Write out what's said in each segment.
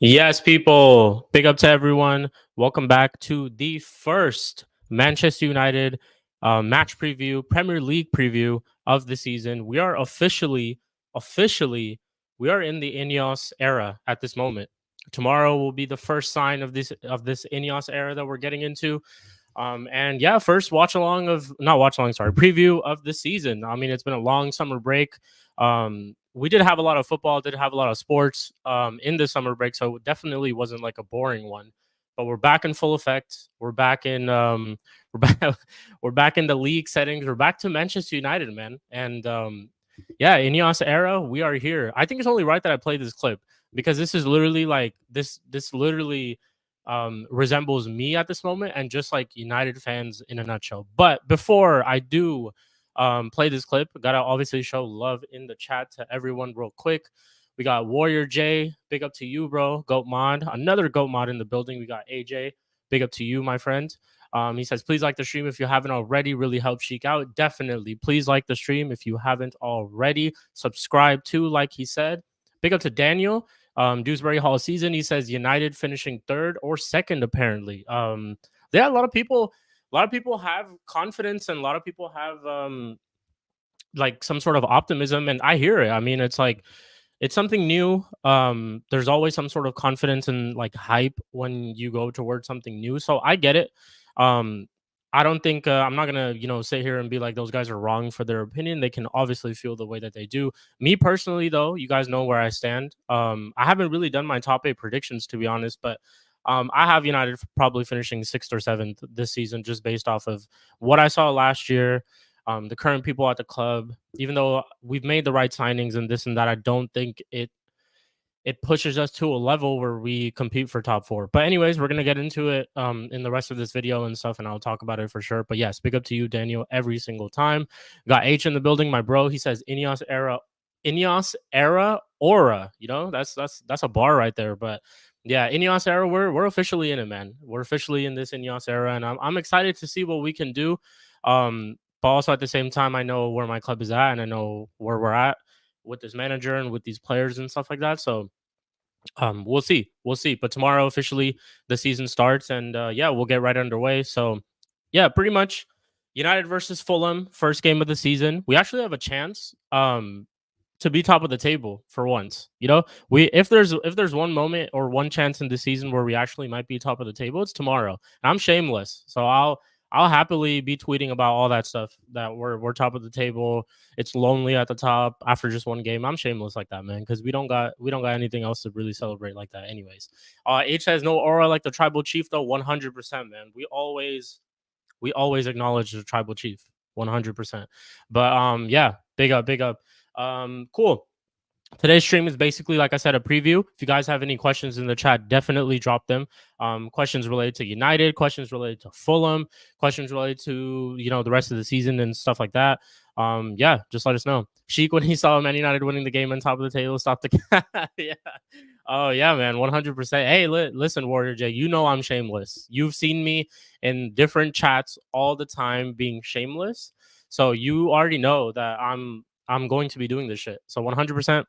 Yes, people, big up to everyone. Welcome back to the first Manchester United match preview, Premier League preview of the season. We are officially, we are in the INEOS era at this moment. Tomorrow will be the first sign of this INEOS era that we're getting into. And yeah, first preview of the season. I mean, it's been a long summer break. We did have a lot of football, did have a lot of sports in the summer break, so it definitely wasn't like a boring one. But we're back in full effect. We're back in we're back in the league settings. We're back to Manchester United, man. And yeah, INEOS era, we are here. I think it's only right that I play this clip because this is literally like this literally resembles me at this moment and just like United fans in a nutshell. But before I do play this clip, gotta obviously show love in the chat to everyone real quick. We got Warrior J, big up to you, bro. Goat Mod, another Goat Mod in the building. We got AJ, big up to you, my friend. He says, please like the stream if you haven't already. Really helps Sheik out. Definitely. Please like the stream if you haven't already. Subscribe too, like he said. Big up to Daniel. Dewsbury Hall season. He says United finishing third or second, apparently. Yeah, a lot of people have confidence and a lot of people have like some sort of optimism, and I hear it. I mean, it's like it's something new. There's always some sort of confidence and like hype when you go towards something new. So I get it. I don't think I'm not gonna, sit here and be like those guys are wrong for their opinion. They can obviously feel the way that they do. Me personally, though, you guys know where I stand. I haven't really done my top 8 predictions, to be honest, but I have United probably finishing 6th or 7th this season, just based off of what I saw last year. The current people at the club, even though we've made the right signings and this and that, I don't think it pushes us to a level where we compete for top 4. But anyways, we're gonna get into it in the rest of this video and stuff, and I'll talk about it for sure. But yes, big up to you, Daniel, every single time. Got H in the building, my bro. He says INEOS era aura. You know, that's a bar right there. But yeah, INEOS era, we're officially in it, man. We're officially in this INEOS era, and I'm excited to see what we can do. But also at the same time, I know where my club is at, and I know where we're at with this manager and with these players and stuff like that. So we'll see. But tomorrow officially the season starts, and yeah, we'll get right underway. So yeah, pretty much United versus Fulham, first game of the season. We actually have a chance to be top of the table for once. You know, we if there's one moment or one chance in the season where we actually might be top of the table, it's tomorrow. And I'm shameless, so I'll happily be tweeting about all that stuff that we're top of the table. It's lonely at the top after just one game. I'm shameless like that, man, because we don't got anything else to really celebrate like that. Anyways, H says no aura like the tribal chief though. 100%, man. We always acknowledge the tribal chief. 100%. But yeah, big up. Cool. Today's stream is basically, like I said, a preview. If you guys have any questions in the chat, definitely drop them. Questions related to United, questions related to Fulham, questions related to, you know, the rest of the season and stuff like that. Yeah, just let us know. Sheik, when he saw Man United winning the game on top of the table, stopped the yeah. Oh yeah, man, 100%. Hey, listen, Warrior J, you know I'm shameless. You've seen me in different chats all the time being shameless, so you already know that I'm going to be doing this shit. So 100%.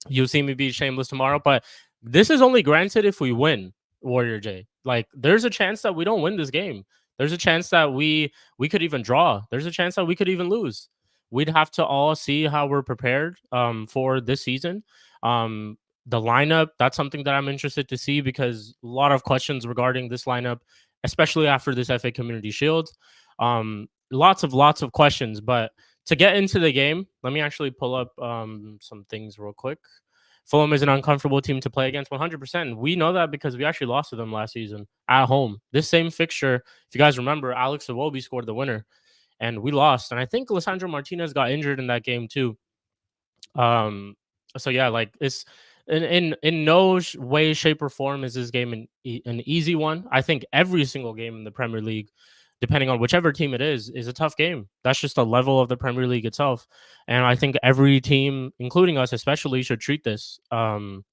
You'll see me be shameless tomorrow, but this is only granted if we win, Warrior J. Like, there's a chance that we don't win this game. There's a chance that we could even draw. There's a chance that we could even lose. We'd have to all see how we're prepared for this season. The lineup, that's something that I'm interested to see, because a lot of questions regarding this lineup, especially after this FA Community Shield. Lots of questions, but to get into the game, let me actually pull up some things real quick. Fulham is an uncomfortable team to play against, 100%. We know that because we actually lost to them last season at home. This same fixture, if you guys remember, Alex Iwobi scored the winner, and we lost. And I think Lisandro Martinez got injured in that game too. So yeah, like, it's in no way, shape, or form is this game an easy one. I think every single game in the Premier League, depending on whichever team it is a tough game. That's just the level of the Premier League itself. And I think every team, including us especially, should treat this as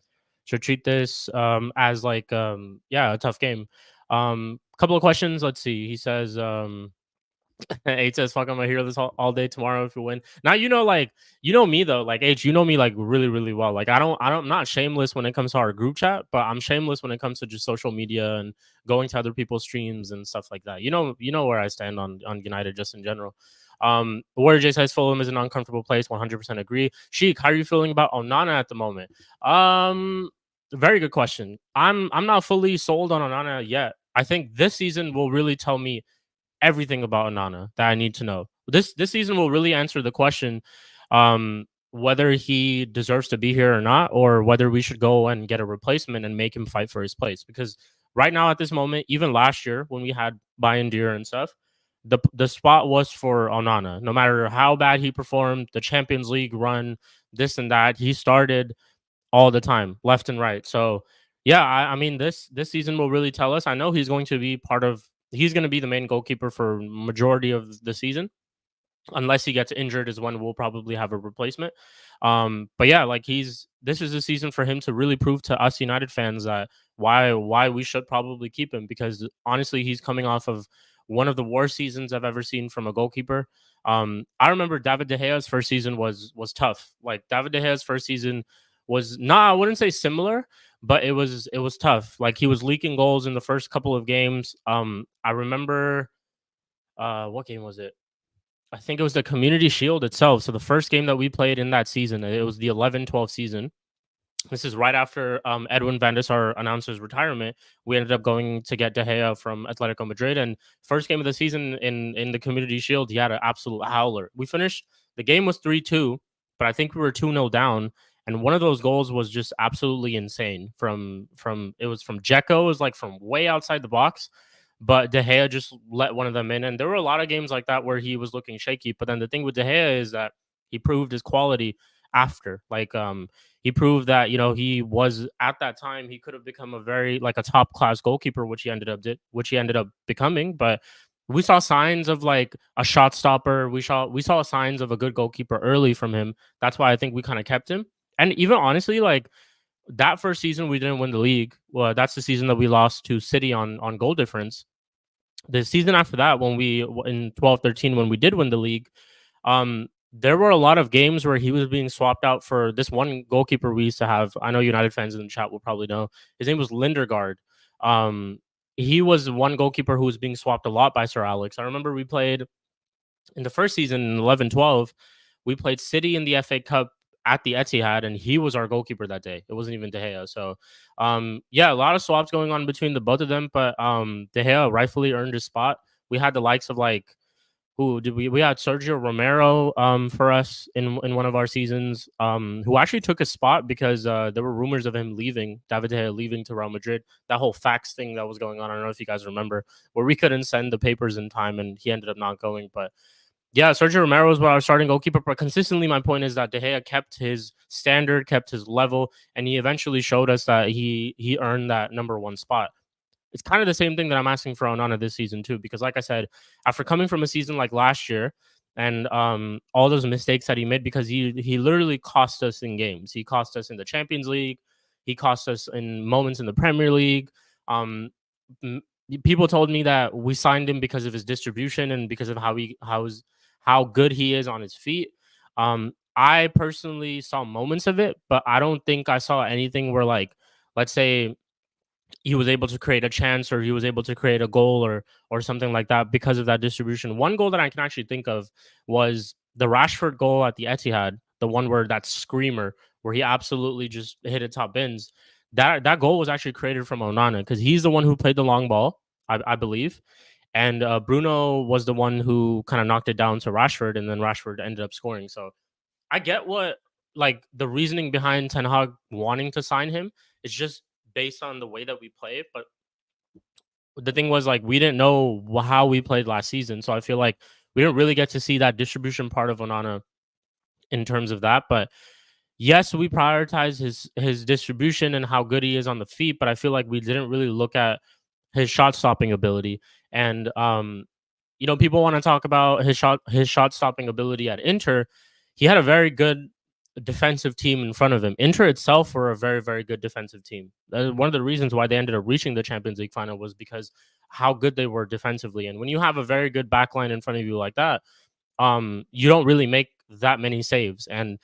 like yeah, a tough game. Couple of questions. Let's see. He says H says, fuck, I'm gonna hear this all day tomorrow if you win. Now, you know, like, you know me though, like, H, you know me like really, really well. Like, I'm not shameless when it comes to our group chat, but I'm shameless when it comes to just social media and going to other people's streams and stuff like that. You know where I stand on United just in general. Warrior J says Fulham is an uncomfortable place. 100% agree. Sheik, how are you feeling about Onana at the moment? Very good question. I'm not fully sold on Onana yet. I think this season will really tell me everything about Onana that I need to know. This season will really answer the question whether he deserves to be here or not, or whether we should go and get a replacement and make him fight for his place. Because right now, at this moment, even last year when we had Bayern Deer and stuff, the spot was for Onana. No matter how bad he performed, the Champions League run, this and that, he started all the time, left and right. So yeah, I mean, this season will really tell us. I know he's going to be he's going to be the main goalkeeper for majority of the season, unless he gets injured is when we'll probably have a replacement. But yeah, like, this is a season for him to really prove to us United fans that why we should probably keep him, because honestly, he's coming off of one of the worst seasons I've ever seen from a goalkeeper. I remember David De Gea's first season was tough. Like, David De Gea's first season was not, I wouldn't say similar, but it was tough. Like, he was leaking goals in the first couple of games. I remember what game was it? I think it was the Community Shield itself. So the first game that we played in that season, it was the 11-12 season. This is right after Edwin van der Sar announced his retirement. We ended up going to get De Gea from Atletico Madrid, and first game of the season in the Community Shield, he had an absolute howler. We finished, the game was 3-2, but I think we were 2-0 down, And one of those goals was just absolutely insane. It was from Dzeko, it was like from way outside the box, but De Gea just let one of them in. And there were a lot of games like that where he was looking shaky. But then the thing with De Gea is that he proved his quality after. He proved that, he was at that time he could have become a very like a top class goalkeeper, which he ended up becoming. But we saw signs of like a shot stopper. We saw signs of a good goalkeeper early from him. That's why I think we kind of kept him. And even honestly, like that first season we didn't win the league. Well, that's the season that we lost to City on goal difference. The season after that, when we in 12-13, when we did win the league, there were a lot of games where he was being swapped out for this one goalkeeper we used to have. I know United fans in the chat will probably know. His name was Lindegaard. Um, he was one goalkeeper who was being swapped a lot by Sir Alex. I remember we played in the first season in 11-12, we played City in the FA Cup at the Etihad, and he was our goalkeeper that day. It wasn't even De Gea. So, yeah, a lot of swaps going on between the both of them, but De Gea rightfully earned his spot. We had the likes of like who did we had Sergio Romero for us in one of our seasons, who actually took a spot because there were rumors of him leaving, David De Gea leaving to Real Madrid. That whole fax thing that was going on, I don't know if you guys remember, where we couldn't send the papers in time and he ended up not going. But yeah, Sergio Romero was our starting goalkeeper, but consistently my point is that De Gea kept his standard, kept his level, and he eventually showed us that he earned that number one spot. It's kind of the same thing that I'm asking for Onana this season too, because like I said, after coming from a season like last year and all those mistakes that he made, because he literally cost us in games. He cost us in the Champions League. He cost us in moments in the Premier League. Um, People told me that we signed him because of his distribution and because of how good he is on his feet. I personally saw moments of it, but I don't think I saw anything where like, let's say he was able to create a chance or he was able to create a goal or something like that because of that distribution. One goal that I can actually think of was the Rashford goal at the Etihad, the one where that screamer where he absolutely just hit it top bins. That goal was actually created from Onana because he's the one who played the long ball, I believe. And Bruno was the one who kind of knocked it down to Rashford, and then Rashford ended up scoring. So I get what like the reasoning behind Ten Hag wanting to sign him. It's just based on the way that we play. But the thing was like we didn't know how we played last season, so I feel like we didn't really get to see that distribution part of Onana in terms of that. But yes, we prioritize his distribution and how good he is on the feet, but I feel like we didn't really look at his shot stopping ability. And people want to talk about his shot stopping ability at Inter. He had a very good defensive team in front of him. Inter itself were a very, very good defensive team. One of the reasons why they ended up reaching the Champions League final was because how good they were defensively. And when you have a very good backline in front of you like that, you don't really make that many saves. And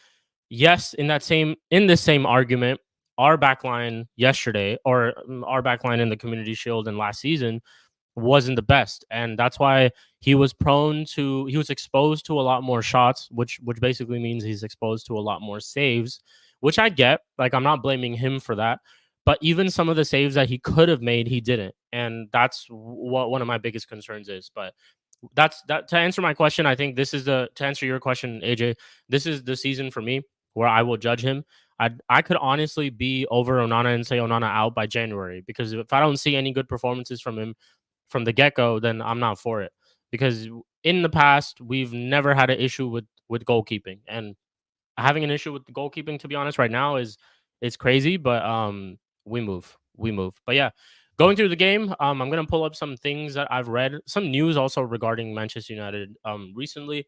yes, in this same argument, our backline yesterday or our backline in the Community Shield and last season wasn't the best, and that's why he was exposed to a lot more shots, which basically means he's exposed to a lot more saves, which I get. Like, I'm not blaming him for that, but even some of the saves that he could have made, he didn't, and that's what one of my biggest concerns is. But that's that. To answer my question, I think to answer your question, AJ, this is the season for me where I will judge him. I could honestly be over Onana and say Onana out by January, because if I don't see any good performances from him from the get-go, then I'm not for it. Because in the past, we've never had an issue with goalkeeping. And having an issue with the goalkeeping, to be honest, right now is crazy, but we move. We move. But yeah, going through the game, I'm gonna pull up some things that I've read, some news also regarding Manchester United recently.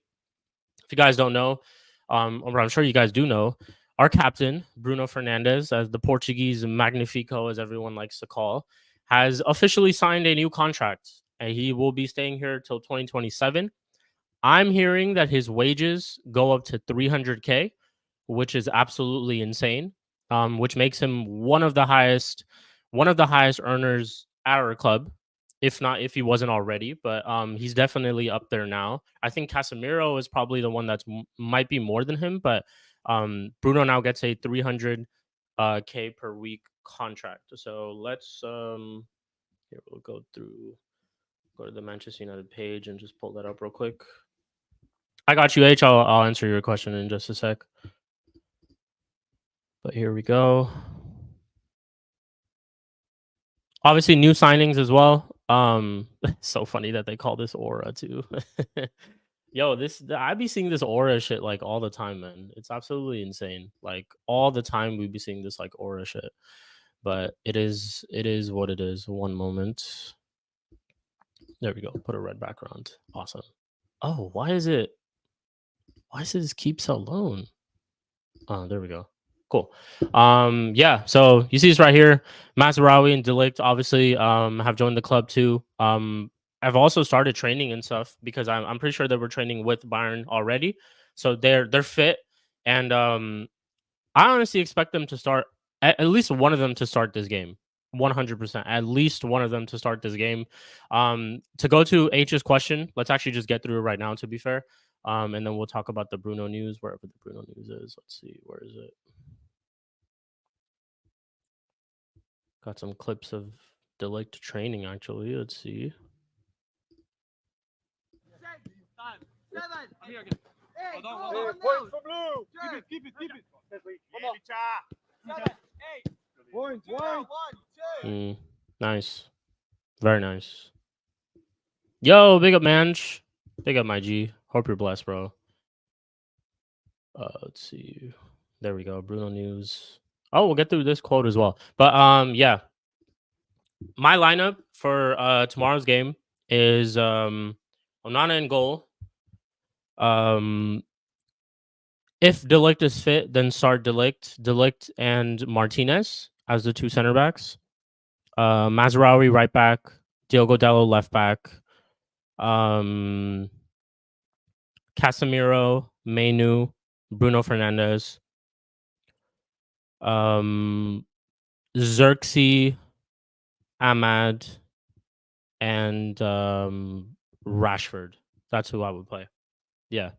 If you guys don't know, or I'm sure you guys do know, our captain, Bruno Fernandes, as the Portuguese Magnifico, as everyone likes to call, has officially signed a new contract, and he will be staying here till 2027. I'm hearing that his wages go up to 300K, which is absolutely insane. Which makes him one of the highest earners at our club, if he wasn't already. But he's definitely up there now. I think Casemiro is probably the one that's might be more than him, but Bruno now gets a 300 K per week contract. So let's here we'll go to the Manchester United page and just pull that up real quick. I got you, H. I'll answer your question in just a sec. But here we go. Obviously, new signings as well. So funny that they call this aura too. Yo, I be seeing this aura shit like all the time, man. It's absolutely insane. Like all the time we be seeing this like aura shit. But it is what it is. One moment. There we go. Put a red background. Awesome. Oh, why does it keep so alone? Oh, there we go. Cool. Yeah, so you see this right here. Mazraoui and Delict obviously have joined the club too. I've also started training and stuff because I'm pretty sure they were training with Bayern already. So they're fit, and I honestly expect them to start at least one of them to start this game. 100%. At least one of them to start this game. To go to H's question, let's actually just get through it right now, to be fair. And then we'll talk about the Bruno news, wherever the Bruno news is. Let's see, where is it? Got some clips of Delict training, actually. Let's see. Point for blue. Keep it. Point. Nice. Very nice. Yo, big up, Manch. Big up, my G. Hope you're blessed, bro. Let's see. There we go. Bruno news. Oh, we'll get through this quote as well. But yeah. My lineup for tomorrow's game is Onana in goal. If Delict is fit, then start Delict and Martinez as the two center backs. Mazraoui right back, Diogo Dalot left back. Casemiro, Mainu, Bruno Fernandes, Xerxes, Ahmad, and Rashford. That's who I would play. Yeah,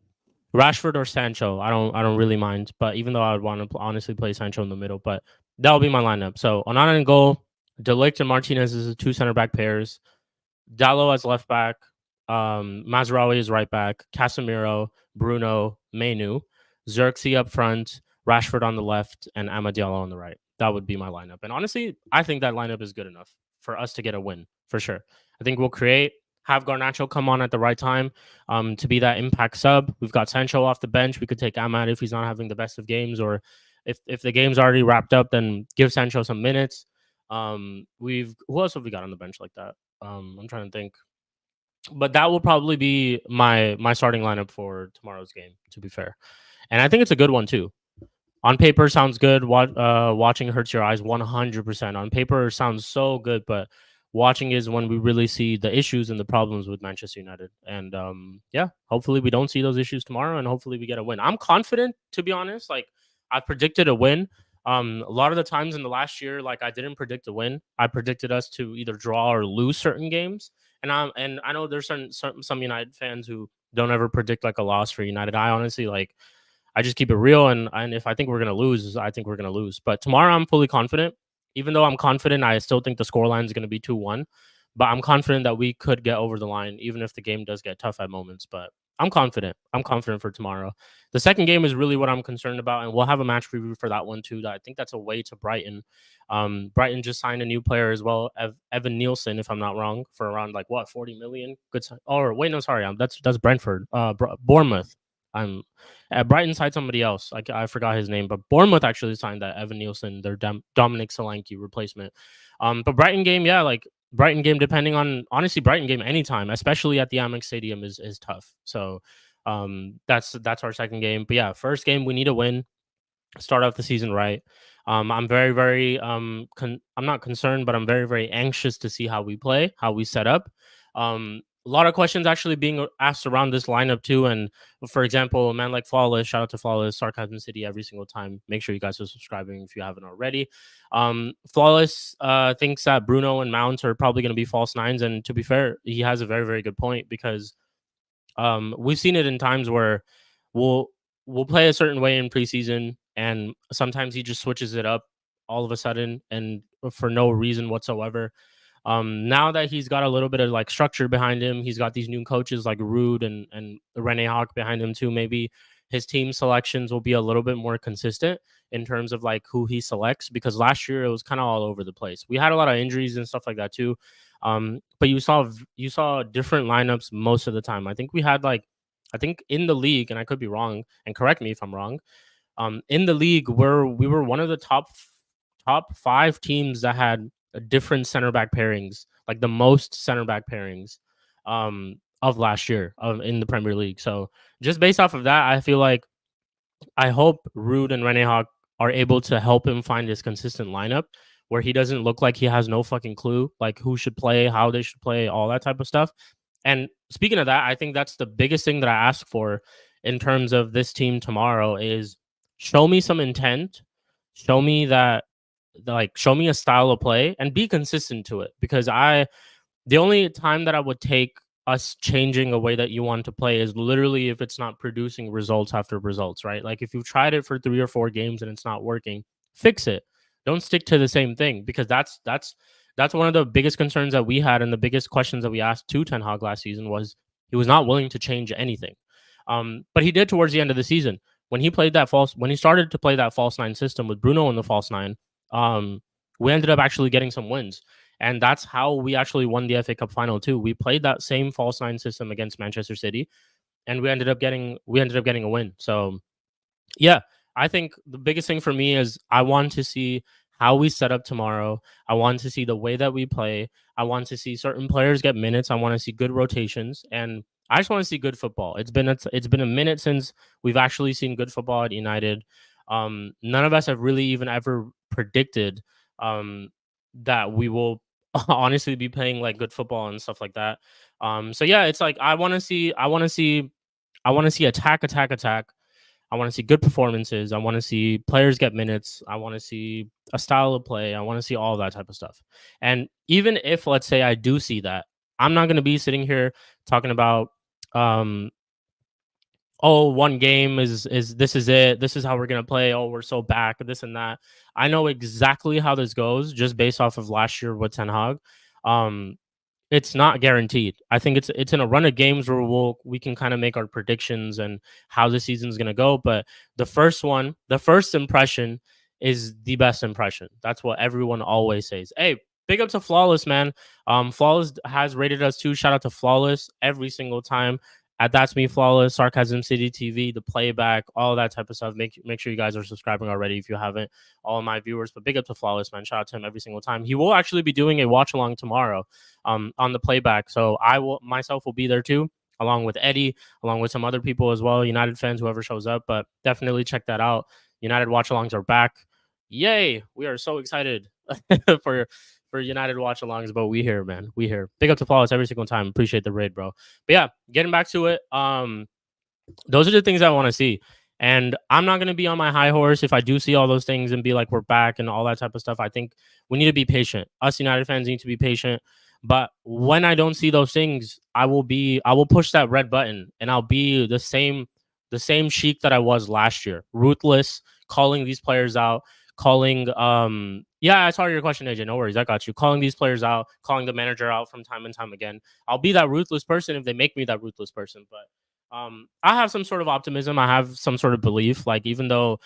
Rashford or Sancho. I don't really mind. But even though I would want to honestly play Sancho in the middle, but that'll be my lineup. So Onana in goal, Delict and Martinez is the two center back pairs. Dalot as left back. Mazraoui is right back. Casemiro, Bruno, Mainu, Xerxes up front, Rashford on the left, and Amad Diallo on the right. That would be my lineup. And honestly, I think that lineup is good enough for us to get a win for sure. I think we'll have Garnacho come on at the right time to be that impact sub. We've got Sancho off the bench. We could take Amad if he's not having the best of games, or if the game's already wrapped up, then give Sancho some minutes. Who else have we got on the bench like that? I'm trying to think. But that will probably be my starting lineup for tomorrow's game, to be fair. And I think it's a good one too. On paper sounds good. Watching hurts your eyes 100%. On paper sounds so good, but watching is when we really see the issues and the problems with Manchester United. And yeah, hopefully we don't see those issues tomorrow, and hopefully we get a win. I'm confident, to be honest. Like, I predicted a win. A lot of the times in the last year, like, I didn't predict a win. I predicted us to either draw or lose certain games. And I know there's some United fans who don't ever predict like a loss for United. I honestly I just keep it real, and if I think we're gonna lose, I think we're gonna lose. But tomorrow I'm fully confident. Even though I'm confident, I still think the scoreline is gonna be 2-1. But I'm confident that we could get over the line, even if the game does get tough at moments. But I'm confident. I'm confident for tomorrow. The second game is really what I'm concerned about, and we'll have a match preview for that one too. I think that's away to Brighton. Brighton just signed a new player as well, Evan Nielsen, if I'm not wrong, for around like 40 million. Good. Or wait, no, sorry, that's Brentford. Bournemouth. Brighton signed somebody else. I forgot his name, but Bournemouth actually signed that Evan Nielsen, their Dominic Solanke replacement. But Brighton game, yeah, like Brighton game, depending on honestly, Brighton game anytime, especially at the Amex Stadium, is tough. So that's our second game. But yeah, first game we need a win. Start off the season right. I'm very, very I'm not concerned, but I'm very, very anxious to see how we play, how we set up. A lot of questions actually being asked around this lineup too. And for example, a man like Flawless, shout out to Flawless, Sarcasm City every single time. Make sure you guys are subscribing if you haven't already. Flawless thinks that Bruno and Mount are probably going to be false nines. And to be fair, he has a very, very good point, because we've seen it in times where we'll play a certain way in preseason, and sometimes he just switches it up all of a sudden and for no reason whatsoever. Now that he's got a little bit of like structure behind him, he's got these new coaches like Rude and Rene Hawk behind him too. Maybe his team selections will be a little bit more consistent in terms of like who he selects, because last year it was kind of all over the place. We had a lot of injuries and stuff like that too. But you saw different lineups most of the time. I think we had like, I think in the league, and I could be wrong, and correct me if I'm wrong. In the league, we were one of the top 5 teams that had different center back pairings, like the most center back pairings of last year in the Premier League. So just based off of that, I feel like I hope Rude and Rene Hawk are able to help him find his consistent lineup where he doesn't look like he has no fucking clue, like who should play, how they should play, all that type of stuff. And speaking of that, I think that's the biggest thing that I ask for in terms of this team tomorrow is show me some intent, show me that, like, show me a style of play and be consistent to it. Because the only time that I would take us changing a way that you want to play is literally if it's not producing results after results, right? Like if you've tried it for 3 or 4 games and it's not working, fix it. Don't stick to the same thing, because that's one of the biggest concerns that we had, and the biggest questions that we asked to Ten Hag last season was he was not willing to change anything. But he did towards the end of the season when he started to play that false 9 system with Bruno in the false 9. We ended up actually getting some wins. And that's how we actually won the FA Cup final too. We played that same false 9 system against Manchester City, and we ended up getting a win. So yeah, I think the biggest thing for me is I want to see how we set up tomorrow. I want to see the way that we play. I want to see certain players get minutes. I want to see good rotations, and I just want to see good football. It's been a minute since we've actually seen good football at United. None of us have really even ever predicted that we will honestly be playing like good football and stuff like that. So yeah, it's like I want to see attack. I want to see good performances. I want to see players get minutes. I want to see a style of play. I want to see all that type of stuff. And even if, let's say, I do see that, I'm not going to be sitting here talking about oh, one game is this is it. This is how we're gonna play. Oh, we're so back, this and that. I know exactly how this goes just based off of last year with Ten Hag. It's not guaranteed. I think it's in a run of games where we can kind of make our predictions and how the season's gonna go. But the first impression is the best impression. That's what everyone always says. Hey, big up to Flawless, man. Flawless has rated us too. Shout out to Flawless every single time. At That's Me Flawless, Sarcasm City TV, the playback, all that type of stuff. Make sure you guys are subscribing already if you haven't, all of my viewers. But big up to Flawless, man. Shout out to him every single time. He will actually be doing a watch along tomorrow on the playback. So I will myself will be there too, along with Eddie, along with some other people as well, United fans, whoever shows up. But definitely check that out. United watch alongs are back. Yay! We are so excited for United watch alongs, but we here, man. We here. Big up to Flawless every single time. Appreciate the raid, bro. But yeah, getting back to it. Those are the things I want to see. And I'm not gonna be on my high horse if I do see all those things and be like, we're back and all that type of stuff. I think we need to be patient. Us United fans need to be patient. But when I don't see those things, I will push that red button and I'll be the same Sheik that I was last year. Ruthless, calling these players out, calling yeah, I saw your question, AJ. No worries, I got you. Calling these players out, calling the manager out from time and time again. I'll be that ruthless person if they make me that ruthless person. But I have some sort of optimism. I have some sort of belief. Like, even though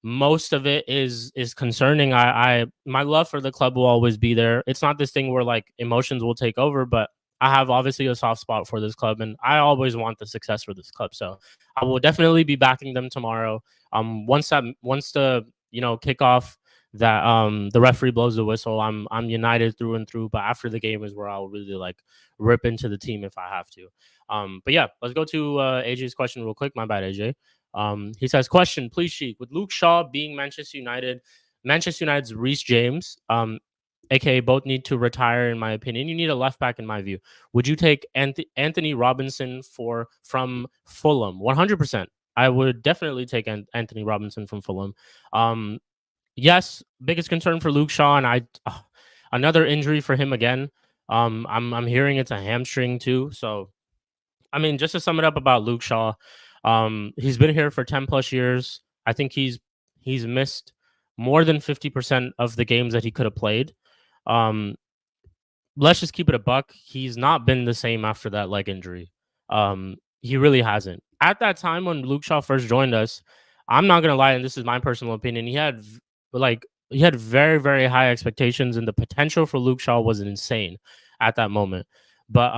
most of it is concerning, my love for the club will always be there. It's not this thing where like emotions will take over, but I have obviously a soft spot for this club, and I always want the success for this club. So I will definitely be backing them tomorrow. Once the kickoff that the referee blows the whistle, I'm United through and through. But after the game is where I'll really like rip into the team if I have to. But yeah, let's go to AJ's question real quick. My bad, AJ. He says, question, please, Sheik. With Luke Shaw being Manchester United's Reece James, aka both need to retire, in my opinion. You need a left back, in my view. Would you take Anthony Robinson from Fulham? 100%. I would definitely take Anthony Robinson from Fulham. Yes, biggest concern for Luke Shaw, and another injury for him again. I'm hearing it's a hamstring too. So, I mean, just to sum it up about Luke Shaw, he's been here for 10 plus years. I think he's missed more than 50% of the games that he could have played. Let's just keep it a buck. He's not been the same after that leg injury. He really hasn't. at that time when Luke Shaw first joined us, I'm not gonna lie, and this is my personal opinion, he had very, very high expectations, and the potential for Luke Shaw was insane at that moment. But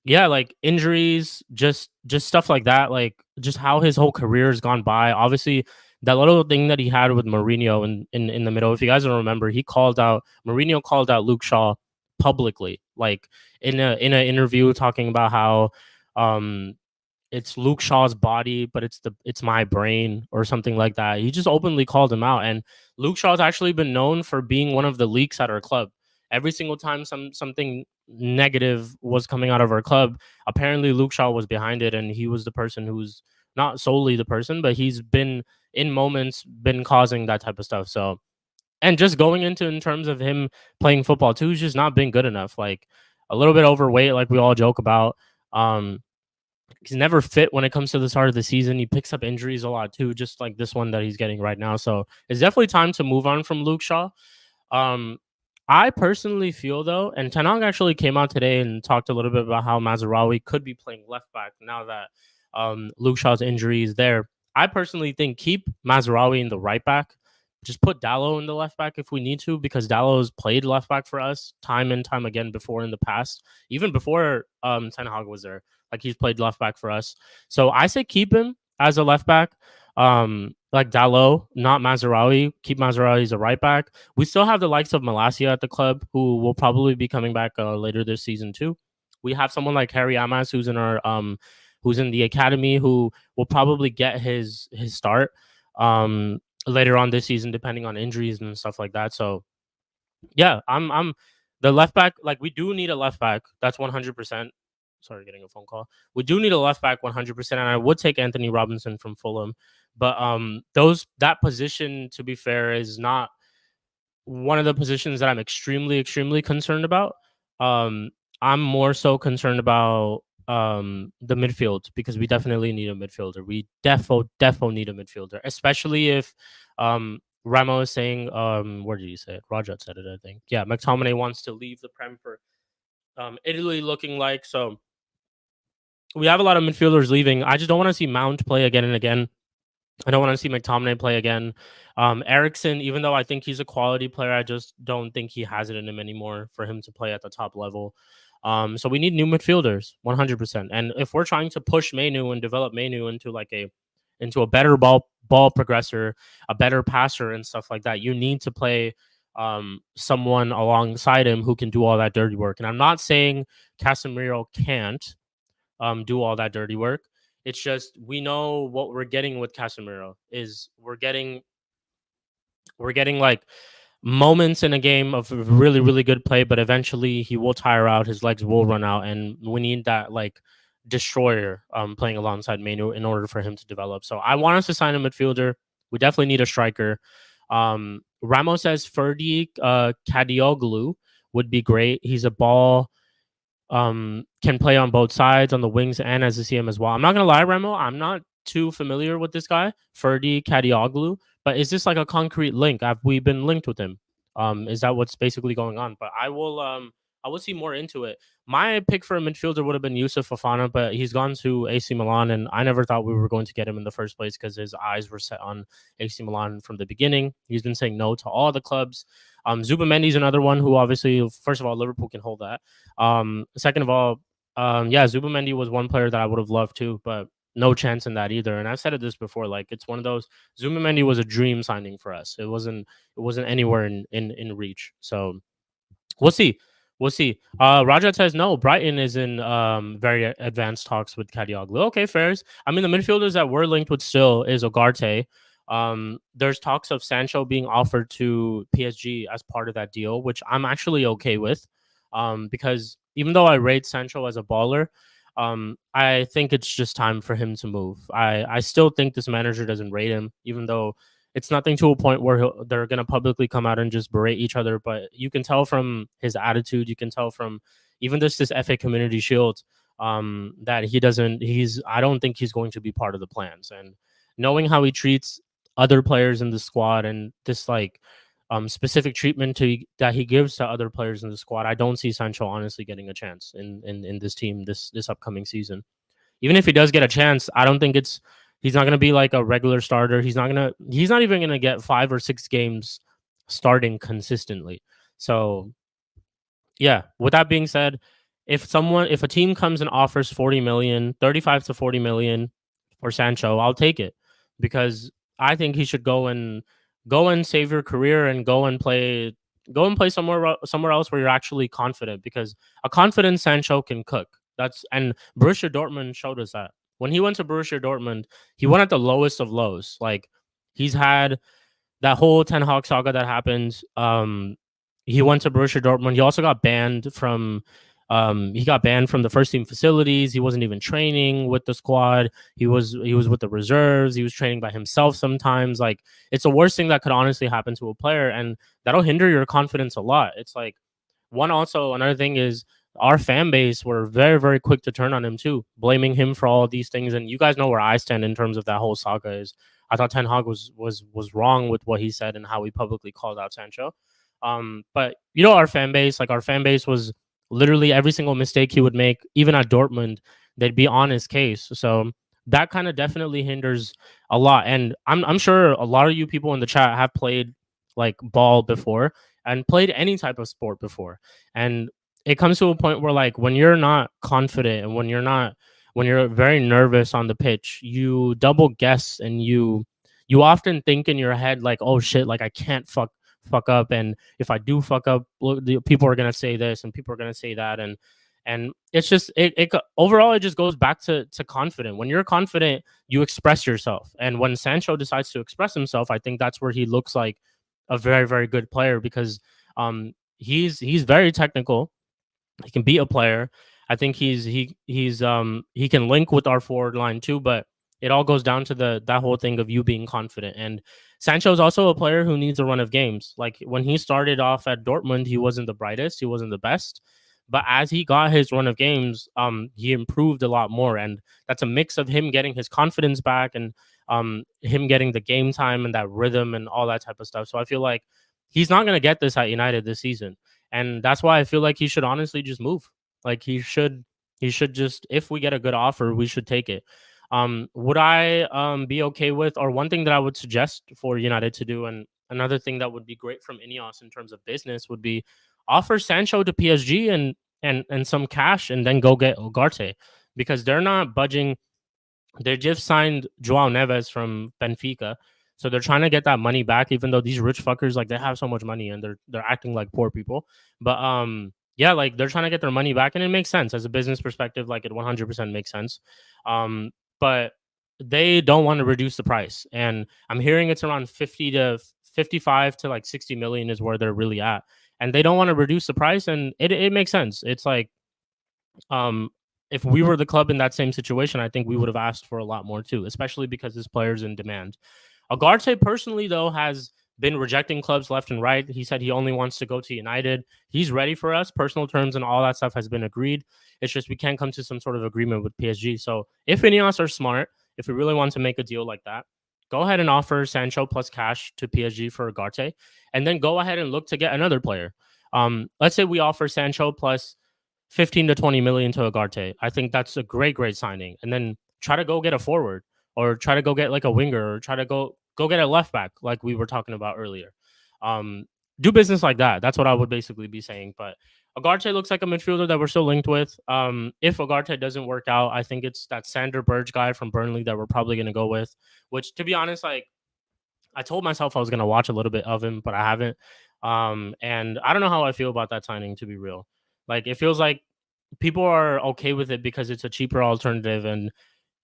yeah, like injuries, just stuff like that, like just how his whole career has gone by. Obviously, that little thing that he had with Mourinho in the middle. If you guys don't remember, Mourinho called out Luke Shaw publicly, like in an interview talking about how um it's Luke Shaw's body, but it's my brain or something like that. He just openly called him out, and Luke Shaw's actually been known for being one of the leaks at our club. Every single time something negative was coming out of our club, apparently Luke Shaw was behind it, and he was the person who's not solely the person, but he's been in moments been causing that type of stuff. So, and just going into in terms of him playing football too, he's just not been good enough. Like a little bit overweight, like we all joke about. Um, he's never fit when it comes to the start of the season. He picks up injuries a lot too, just like this one that he's getting right now. So it's definitely time to move on from Luke Shaw. Um, I personally feel though, and Tanang actually came out today and talked a little bit about how Mazraoui could be playing left back now that Luke Shaw's injury is there. I personally think keep Mazraoui in the right back. Just put Dallo in the left back if we need to, because Dallo's played left back for us time and time again before in the past, even before Ten Hag was there. Like he's played left back for us. So I say keep him as a left back. Like Dallo, not Mazraoui. Keep Mazraoui as a right back. We still have the likes of Malacia at the club, who will probably be coming back later this season too. We have someone like Harry Amas, who's in the academy, who will probably get his start later on this season, depending on injuries and stuff like that. So yeah, I'm the left back. Like we do need a left back. That's 100%. Sorry, getting a phone call. We do need a left back 100%, and I would take Anthony Robinson from Fulham. But that position, to be fair, is not one of the positions that I'm extremely concerned about. Um, I'm more so concerned about the midfield, because we definitely need a midfielder. We defo need a midfielder, especially if Ramo is saying where did you say it? Rajat said it, I think. Yeah, McTominay wants to leave the Prem for Italy, looking like. So we have a lot of midfielders leaving. I just don't want to see Mount play again and again. I don't want to see McTominay play again. Ericsson, even though I think he's a quality player, I just don't think he has it in him anymore for him to play at the top level. So we need new midfielders, 100%. And if we're trying to push Mainu and develop Mainu into a better ball progressor, a better passer, and stuff like that, you need to play someone alongside him who can do all that dirty work. And I'm not saying Casemiro can't do all that dirty work. It's just we know what we're getting with Casemiro is we're getting like moments in a game of really good play, but eventually he will tire out, his legs will run out, and we need that like destroyer playing alongside Manu in order for him to develop. So I want us to sign a midfielder. We definitely need a striker. Ramos says Ferdi Kadioglu would be great. He's a ball can play on both sides, on the wings and as a CM as well. I'm not gonna lie, Remo, I'm not too familiar with this guy, Ferdi Kadioglu, but is this like a concrete link? Have we been linked with him? Is that what's basically going on? But I will see more into it. My pick for a midfielder would have been Yusuf Fofana, but he's gone to AC Milan, and I never thought we were going to get him in the first place because his eyes were set on AC Milan from the beginning. He's been saying no to all the clubs. Zubamendi's another one who obviously, first of all, Liverpool can hold that. Second of all, yeah, Zubamendi was one player that I would have loved too, but no chance in that either. And I've said this before, like it's one of those. Zubamendi was a dream signing for us. It wasn't anywhere in reach. So we'll see. We'll see. Rajat says no. Brighton is in very advanced talks with Kadioglu. Okay, fairs. I mean, the midfielders that we're linked with still is Ugarte. There's talks of Sancho being offered to PSG as part of that deal, which I'm actually okay with. Because even though I rate Sancho as a baller, I think it's just time for him to move. I still think this manager doesn't rate him, even though it's nothing to a point where they're going to publicly come out and just berate each other. But you can tell from his attitude, you can tell from even this FA Community Shield that I don't think he's going to be part of the plans. And knowing how he treats other players in the squad and this like specific treatment that he gives to other players in the squad, I don't see Sancho honestly getting a chance in this team this upcoming season. even if he does get a chance, I don't think he's not gonna be like a regular starter. He's not even gonna get 5 or 6 games starting consistently. So yeah, with that being said, if a team comes and offers 40 million, 35 to 40 million for Sancho, I'll take it because I think he should go and save your career and go and play somewhere else where you're actually confident because a confident Sancho can cook. And Borussia Dortmund showed us that. When he went to Borussia Dortmund, he went at the lowest of lows. Like he's had that whole Ten Hag saga that happened. He went to Borussia Dortmund. He also got banned from. He got banned from the first team facilities. He wasn't even training with the squad. He was with the reserves. He was training by himself sometimes. Like it's the worst thing that could honestly happen to a player, and that'll hinder your confidence a lot. It's like another thing is our fan base were very, very quick to turn on him too, blaming him for all of these things. And you guys know where I stand in terms of that whole saga is I thought Ten Hag was wrong with what he said and how he publicly called out Sancho. But you know our fan base, was literally every single mistake he would make, even at Dortmund, they'd be on his case. So that kind of definitely hinders a lot. And I'm sure a lot of you people in the chat have played like ball before and played any type of sport before. And it comes to a point where like when you're not confident and when you're very nervous on the pitch, you double guess and you often think in your head like, oh shit, like I can't fuck up, and if I do fuck up, people are gonna say this and people are gonna say that, and it's just overall it just goes back to confident. When you're confident, you express yourself, and when Sancho decides to express himself, I think that's where he looks like a very, very good player because he's very technical. He can beat a player. I think he can link with our forward line too, but it all goes down to that whole thing of you being confident. And Sancho is also a player who needs a run of games. Like when he started off at Dortmund, he wasn't the brightest, he wasn't the best, but as he got his run of games, he improved a lot more. And that's a mix of him getting his confidence back and him getting the game time and that rhythm and all that type of stuff. So I feel like he's not going to get this at United this season. And that's why I feel like he should honestly just move. Like he should just, if we get a good offer, we should take it. Would I be okay with, or one thing that I would suggest for United to do, and another thing that would be great from INEOS in terms of business would be offer Sancho to PSG and some cash and then go get Ugarte because they're not budging. They just signed Joao Neves from Benfica. So they're trying to get that money back, even though these rich fuckers, like, they have so much money and they're acting like poor people. But yeah, like, they're trying to get their money back, and it makes sense as a business perspective. Like, it 100% makes sense. But they don't want to reduce the price, and I'm hearing it's around 50 to 55 to like 60 million is where they're really at, and they don't want to reduce the price, and it makes sense. It's like, if we were the club in that same situation, I think we would have asked for a lot more too, especially because this player's in demand. Ugarte personally, though, has been rejecting clubs left and right. He said he only wants to go to United. He's ready for us. Personal terms and all that stuff has been agreed. It's just we can't come to some sort of agreement with PSG. So if INEOS are smart, if we really want to make a deal like that, go ahead and offer Sancho plus cash to PSG for Ugarte, and then go ahead and look to get another player. Let's say we offer Sancho plus 15 to 20 million to Ugarte. I think that's a great, great signing. And then try to go get a forward, or try to go get like a winger, or try to go get a left back like we were talking about earlier. Do business like that. That's what I would basically be saying. But Ugarte looks like a midfielder that we're still linked with. If Ugarte doesn't work out, I think it's that Sander Berge guy from Burnley that we're probably going to go with, which, to be honest, like, I told myself I was going to watch a little bit of him, but I haven't. And I don't know how I feel about that signing, to be real. Like, it feels like people are okay with it because it's a cheaper alternative,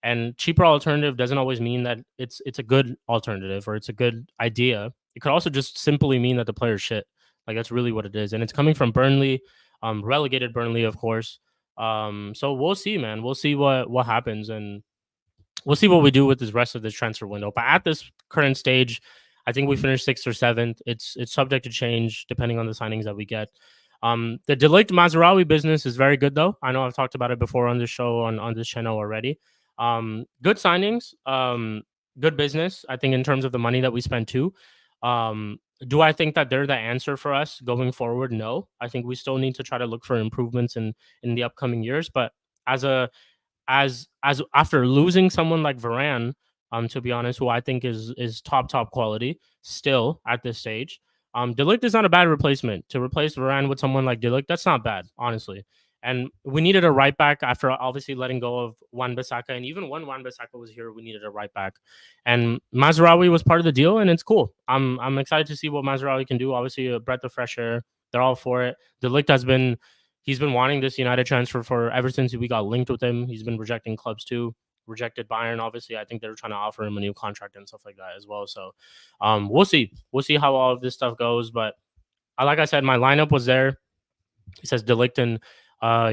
and cheaper alternative doesn't always mean that it's a good alternative or it's a good idea. It could also just simply mean that the player's shit. Like, that's really what it is. And it's coming from Burnley, relegated Burnley, of course. So we'll see, man. We'll see what happens, and we'll see what we do with this rest of this transfer window. But at this current stage, I think we finished 6th or 7th. It's subject to change depending on the signings that we get. The De Ligt Mazraoui business is very good, though. I know I've talked about it before on this show, on this channel already. Good signings, good business. I think in terms of the money that we spent too. Do I think that they're the answer for us going forward? No. I think we still need to try to look for improvements in the upcoming years. But as a as after losing someone like Varane, to be honest, who I think is top quality still at this stage. De Ligt is not a bad replacement. To replace Varane with someone like De Ligt, that's not bad, honestly. And we needed a right back after obviously letting go of Wan-Bissaka. And even when Wan-Bissaka was here, we needed a right back. And Mazraoui was part of the deal, and it's cool. I'm excited to see what Mazraoui can do. Obviously, a breath of fresh air. They're all for it. De Ligt he's been wanting this United transfer for ever since we got linked with him. He's been rejecting clubs too. Rejected Bayern, obviously. I think they're trying to offer him a new contract and stuff like that as well. So we'll see. We'll see how all of this stuff goes. But like I said, my lineup was there. He says De Ligt and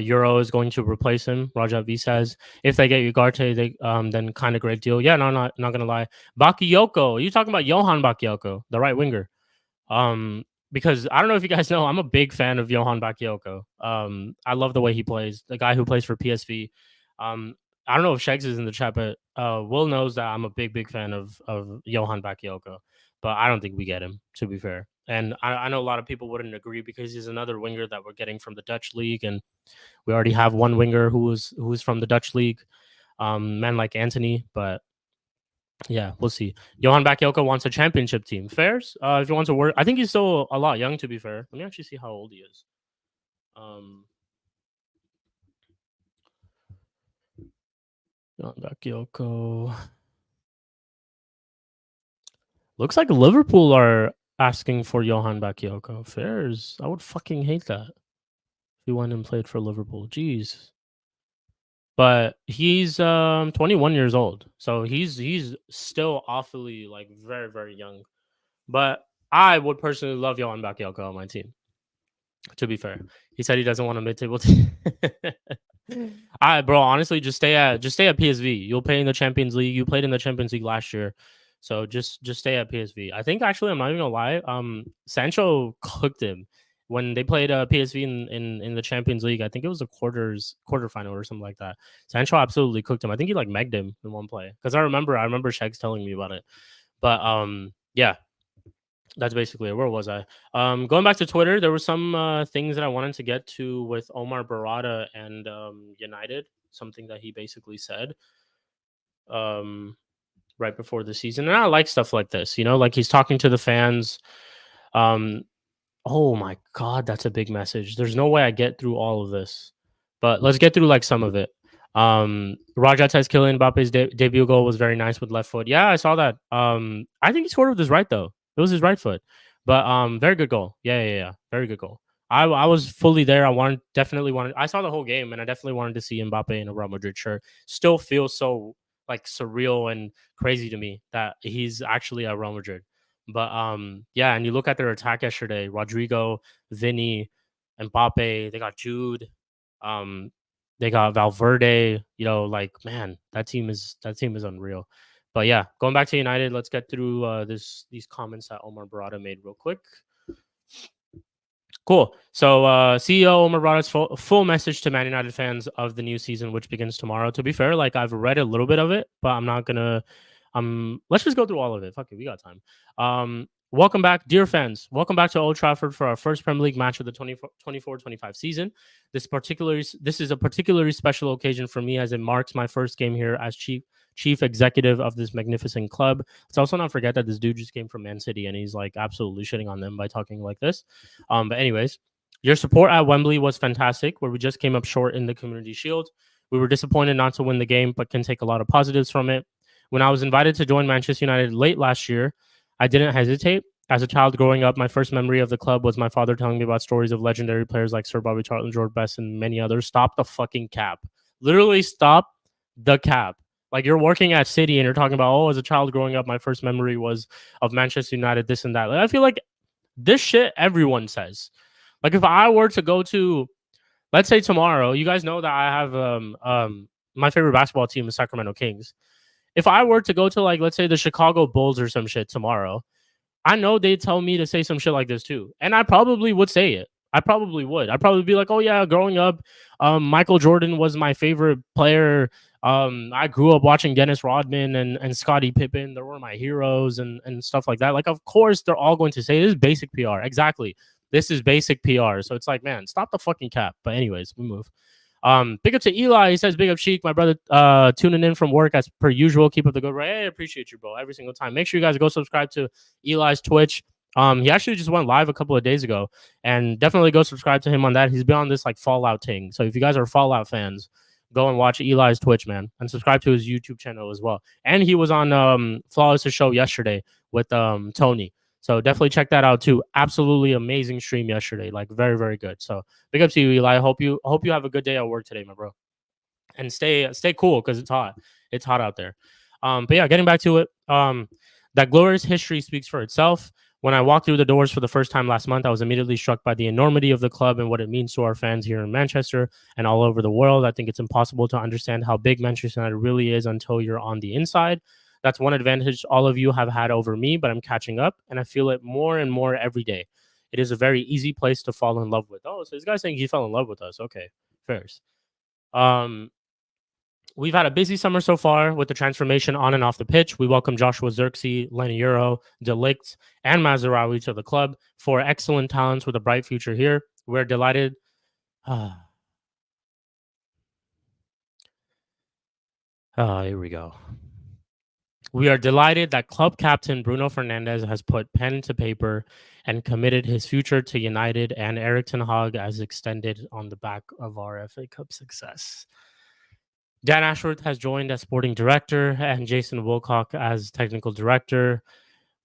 Euro is going to replace him. Raja V says if they get Ugarte, they then kind of great deal. Yeah, no, not gonna lie. Bakayoko, are you talking about Johan Bakayoko, the right winger? Because I don't know if you guys know, I'm a big fan of Johan Bakayoko. I love the way he plays. The guy who plays for PSV. I don't know if Shegs is in the chat, but Will knows that I'm a big fan of Johan Bakayoko. But I don't think we get him, to be fair. And I know a lot of people wouldn't agree because he's another winger that we're getting from the Dutch league, and we already have one winger who's from the Dutch league, men like Anthony. But yeah, we'll see. Johan Bakayoko wants a championship team. Fairs? If he wants to work, I think he's still a lot young, to be fair. Let me actually see how old he is. Johan Bakayoko. Looks like Liverpool are asking for Johan Bakayoko. Fairs. I would fucking hate that if he went and played for Liverpool. Jeez. But he's 21 years old. So he's still awfully like very young. But I would personally love Johan Bakayoko on my team. To be fair. He said he doesn't want a mid-table team. Bro, honestly, just stay at PSV. You'll play in the Champions League. You played in the Champions League last year. So just stay at PSV. I think actually, I'm not even gonna lie. Sancho cooked him when they played PSV in the Champions League. I think it was a quarterfinal or something like that. Sancho absolutely cooked him. I think he like megged him in one play because I remember Shegs telling me about it. But yeah, that's basically it. Where was I? Going back to Twitter, there were some things that I wanted to get to with Omar Barada and United. Something that he basically said. Right before the season. And I like stuff like this, like he's talking to the fans. Oh my God, that's a big message. There's no way I get through all of this, but let's get through like some of it. Rajat says Kylian Mbappe's debut goal was very nice with left foot. Yeah, I saw that. I think he scored with his right though. It was his right foot, but very good goal. Yeah. Very good goal. I was fully there. Definitely wanted. I saw the whole game, and I definitely wanted to see Mbappe in a Real Madrid shirt. Still feels so like surreal and crazy to me that he's actually at Real Madrid. But yeah, and you look at their attack yesterday: Rodrigo, Vinny, Mbappe. They got Jude. They got Valverde. Like man, that team is unreal. But yeah, going back to United, let's get through these comments that Omar Barada made real quick. Cool. So CEO Omar Barada's full message to Man United fans of the new season, which begins tomorrow. To be fair, like I've read a little bit of it, but I'm not gonna. Let's just go through all of it. Fuck it, we got time. Welcome back, dear fans. Welcome back to Old Trafford for our first Premier League match of the 24-25 season. This is a particularly special occasion for me as it marks my first game here as chief executive of this magnificent club. Let's also not forget that this dude just came from Man City and he's like absolutely shitting on them by talking like this. But anyways, your support at Wembley was fantastic, where we just came up short in the Community Shield. We were disappointed not to win the game, but can take a lot of positives from it. When I was invited to join Manchester United late last year, I didn't hesitate. As a child growing up, my first memory of the club was my father telling me about stories of legendary players like Sir Bobby Charlton, George Best, and many others. Stop the fucking cap. Literally stop the cap. Like you're working at City and you're talking about, as a child growing up, my first memory was of Manchester United, this and that. Like, I feel like this shit everyone says. Like if I were to go to, let's say tomorrow, you guys know that I have my favorite basketball team is Sacramento Kings. If I were to go to like, let's say the Chicago Bulls or some shit tomorrow, I know they'd tell me to say some shit like this too. And I probably would say it. I probably would. I'd probably be like, oh yeah, growing up, Michael Jordan was my favorite player. I grew up watching Dennis Rodman and Scottie Pippen. They were my heroes and stuff like that. Like, of course, they're all going to say this is basic PR. Exactly. This is basic PR. So it's like, man, stop the fucking cap. But anyways, we move. Big up to Eli. He says, big up Sheik, my brother, tuning in from work as per usual. Keep up the good work. Hey, I appreciate you, bro, every single time. Make sure you guys go subscribe to Eli's Twitch. He actually just went live a couple of days ago, and definitely go subscribe to him on that. He's been on this like Fallout thing. So if you guys are Fallout fans, go and watch Eli's Twitch, man, and subscribe to his YouTube channel as well. And he was on Flawless' show yesterday with Tony. So definitely check that out too. Absolutely amazing stream yesterday. Like very, very good. So big up to you, Eli. I hope you have a good day at work today, my bro. And stay cool because it's hot. It's hot out there. But yeah, getting back to it. That glorious history speaks for itself. When I walked through the doors for the first time last month, I was immediately struck by the enormity of the club and what it means to our fans here in Manchester and all over the world. I think it's impossible to understand how big Manchester United really is until you're on the inside. That's one advantage all of you have had over me, but I'm catching up, and I feel it more and more every day. It is a very easy place to fall in love with. Oh, so this guy's saying he fell in love with us. Okay, fairs. We've had a busy summer so far with the transformation on and off the pitch. We welcome Joshua Zirkzee, Lenny Euro, Delict, and Mazraoui to the club. 4 excellent talents with a bright future here. We're delighted. Here we go. We are delighted that club captain Bruno Fernandes has put pen to paper and committed his future to United, and Erik ten Hag as extended on the back of our FA Cup success. Dan Ashworth has joined as sporting director and Jason Wilcock as technical director.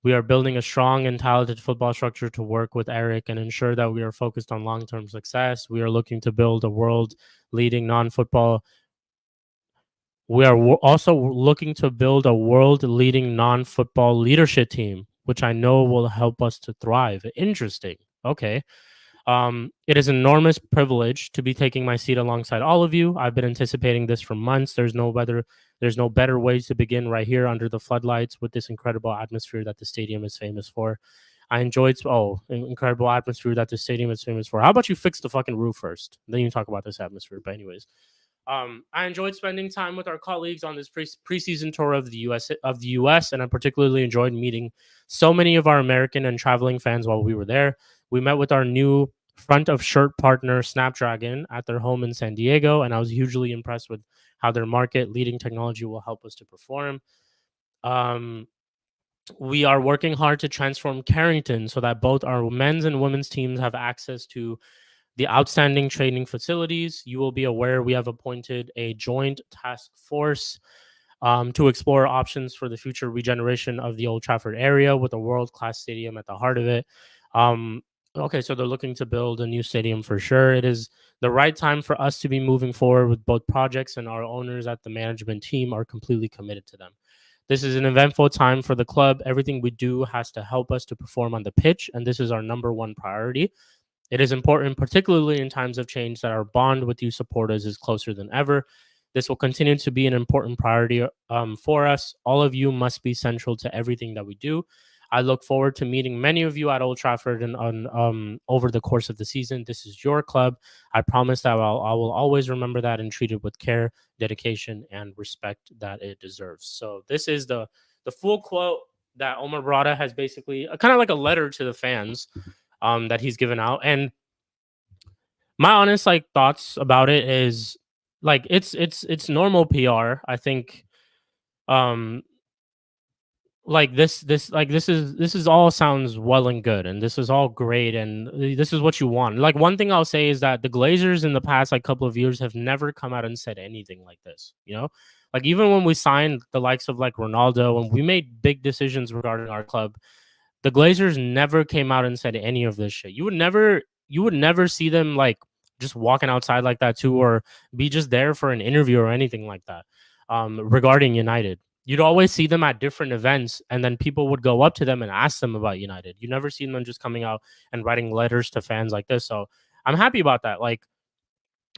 We are building a strong and talented football structure to work with Eric and ensure that we are focused on long-term success. We are looking to build a world-leading non-football. We are also looking to build a world-leading non-football leadership team, which I know will help us to thrive. Interesting. Okay. It is an enormous privilege to be taking my seat alongside all of you. I've been anticipating this for months. There's no better way to begin right here under the floodlights with this incredible atmosphere that the stadium is famous for. I enjoyed incredible atmosphere that the stadium is famous for. How about you fix the fucking roof first? Then you talk about this atmosphere. But anyways, I enjoyed spending time with our colleagues on this preseason tour of the US, and I particularly enjoyed meeting so many of our American and traveling fans while we were there. We met with our new front of shirt partner Snapdragon at their home in San Diego, and I was hugely impressed with how their market leading technology will help us to perform. We are working hard to transform Carrington so that both our men's and women's teams have access to the outstanding training facilities. You will be aware we have appointed a joint task force to explore options for the future regeneration of the Old Trafford area with a world-class stadium at the heart of it. Okay, so they're looking to build a new stadium for sure. It is the right time for us to be moving forward with both projects, and our owners at the management team are completely committed to them. This is an eventful time for the club. Everything we do has to help us to perform on the pitch, and this is our number one priority. It is important, particularly in times of change, that our bond with you supporters is closer than ever. This will continue to be an important priority for us. All of you must be central to everything that we do. I look forward to meeting many of you at Old Trafford and over the course of the season. This is your club. I promise that I will always remember that and treat it with care, dedication, and respect that it deserves. So this is the full quote that Omar Barada has basically kind of like a letter to the fans that he's given out. And my honest thoughts about it is it's normal PR. I think this is all sounds well and good, and this is all great, and this is what you want. Like, one thing I'll say is that the Glazers in the past couple of years have never come out and said anything like this, like even when we signed the likes of Ronaldo and we made big decisions regarding our club, the Glazers never came out and said any of this shit. You would never see them just walking outside like that too, or be just there for an interview or anything like that regarding United. You'd always see them at different events, and then people would go up to them and ask them about United. You never see them just coming out and writing letters to fans like this. So I'm happy about that.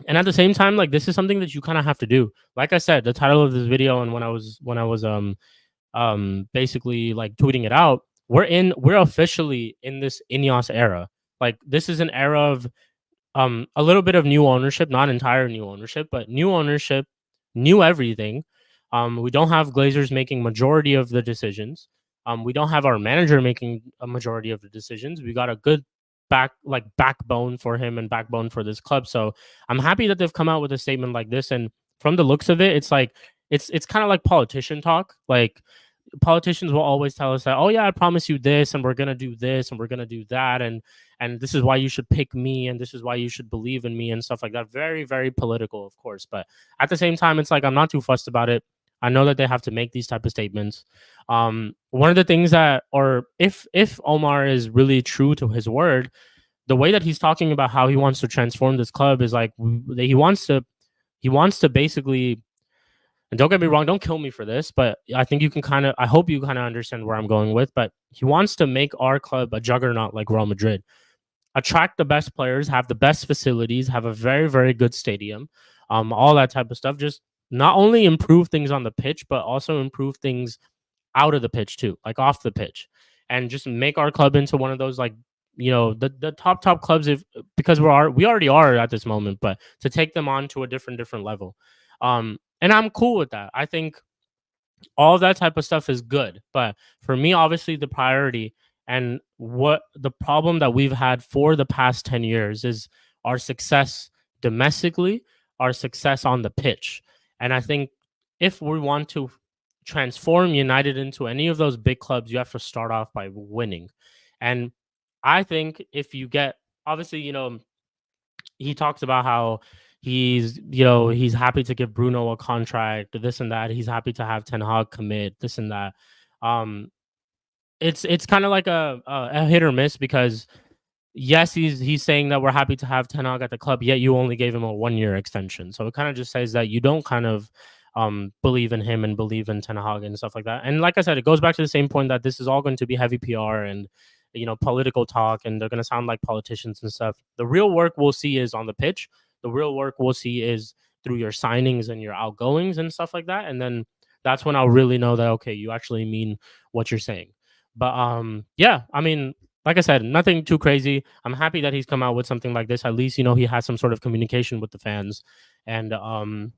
And at the same time, this is something that you kind of have to do. Like I said, the title of this video, and when I was basically tweeting it out, we're officially in this INEOS era. This is an era of a little bit of new ownership, not entire new ownership, but new ownership, new everything. We don't have Glazers making majority of the decisions. We don't have our manager making a majority of the decisions. We got a good backbone for him and backbone for this club. So I'm happy that they've come out with a statement like this. And from the looks of it, it's like it's kind of like politician talk. Like politicians will always tell us that, oh yeah, I promise you this, and we're gonna do this, and we're gonna do that, and this is why you should pick me, and this is why you should believe in me, and stuff like that. Very, very political, of course. But at the same time, it's like I'm not too fussed about it. I know that they have to make these type of statements. One of the things that, or if Omar is really true to his word, the way that he's talking about how he wants to transform this club is like he wants to basically, and don't get me wrong, don't kill me for this, but I think you can I hope you kind of understand where I'm going with. But he wants to make our club a juggernaut like Real Madrid, attract the best players, have the best facilities, have a very, very good stadium, all that type of stuff. Just not only improve things on the pitch, but also improve things out of the pitch too, like off the pitch, and just make our club into one of those, like, the top clubs, if because we already are at this moment, but to take them on to a different level. And I'm cool with that. I think all of that type of stuff is good. But for me, obviously, the priority and what the problem that we've had for the past 10 years is our success domestically, our success on the pitch. And I think if we want to transform United into any of those big clubs, you have to start off by winning. And I think if you get, obviously, he talks about how he's happy to give Bruno a contract, this and that. He's happy to have Ten Hag commit, this and that. Um, it's kind of like a hit or miss, because yes, he's saying that we're happy to have Ten Hag at the club, yet you only gave him a 1 year extension. So it kind of just says that you don't kind of believe in him and believe in Ten Hag and stuff like that. And like I said, it goes back to the same point that this is all going to be heavy PR and political talk, and they're going to sound like politicians and stuff. The real work we'll see is on the pitch. The real work we'll see is through your signings and your outgoings and stuff like that. And then that's when I'll really know that, okay, you actually mean what you're saying. But yeah, I mean, like I said, nothing too crazy. I'm happy that he's come out with something like this. At least, he has some sort of communication with the fans. And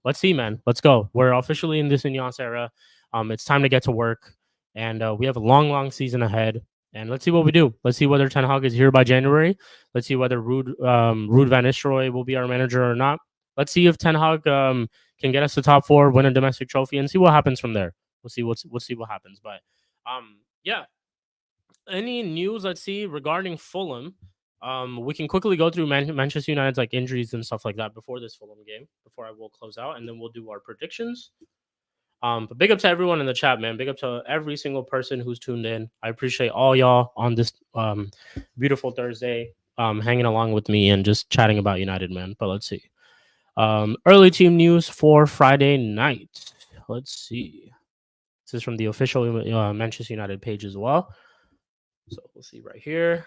let's see, man. Let's go. We're officially in this INEOS era. It's time to get to work. And we have a long, long season ahead. And let's see what we do. Let's see whether Ten Hag is here by January. Let's see whether Ruud van Nistelrooy will be our manager or not. Let's see if Ten Hag can get us to top four, win a domestic trophy, and see what happens from there. We'll see what happens. But yeah. Any news, let's see, regarding Fulham? We can quickly go through Manchester United's like injuries and stuff like that before this Fulham game, before I will close out, and then we'll do our predictions. But big up to everyone in the chat, man. Big up to every single person who's tuned in. I appreciate all y'all on this beautiful Thursday, hanging along with me and just chatting about United, man. But let's see. Early team news for Friday night. Let's see. This is from the official Manchester United page as well. So we'll see right here.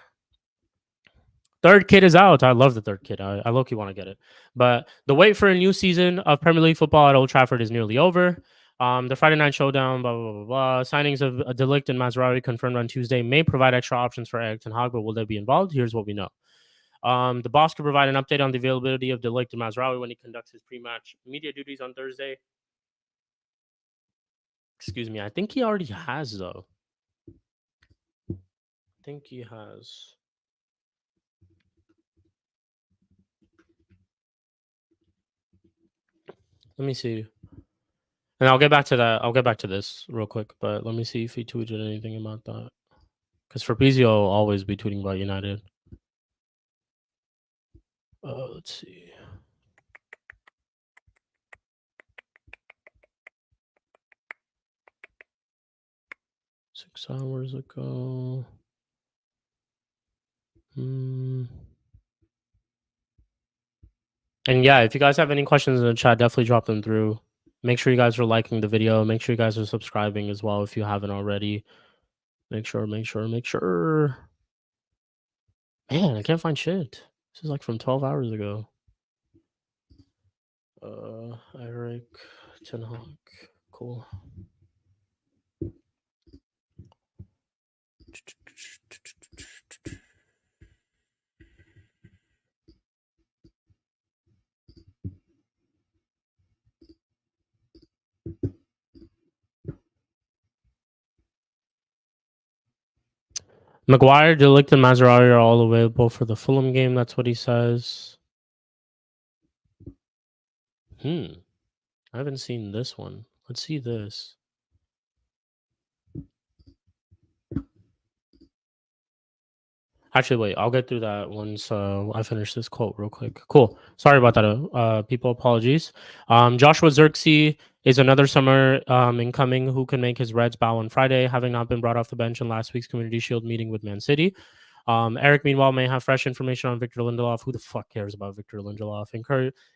Third kit is out. I love the third kit. I low-key want to get it. But the wait for a new season of Premier League football at Old Trafford is nearly over. The Friday night showdown, blah, blah, blah, blah. Signings of De Ligt and Mazraoui confirmed on Tuesday may provide extra options for Erik ten Hag, but will they be involved? Here's what we know. The boss could provide an update on the availability of De Ligt and Mazraoui when he conducts his pre-match media duties on Thursday. Excuse me. I think he already has, though. I think he has. Let me see. And I'll get back to that. I'll get back to this real quick, but let me see if he tweeted anything about that. Because Fabrizio will always be tweeting about United. Let's see. Six hours ago. And yeah, if you guys have any questions in the chat, definitely drop them through. Make sure you guys are liking the video. Make sure you guys are subscribing as well if you haven't already. Make sure. Man, I can't find shit. This is like from 12 hours ago. Erik ten Hag. Cool. Maguire, Delict, and Mazraoui are all available for the Fulham game. That's what he says. I haven't seen this one. Let's see this. Actually, wait. I'll get through that once I finish this quote real quick. Cool. Sorry about that, people. Apologies. Joshua Zirkzee is another summer incoming who can make his Reds bow on Friday, having not been brought off the bench in last week's Community Shield meeting with Man City. Eric, meanwhile, may have fresh information on Victor Lindelof. Who the fuck cares about Victor Lindelof?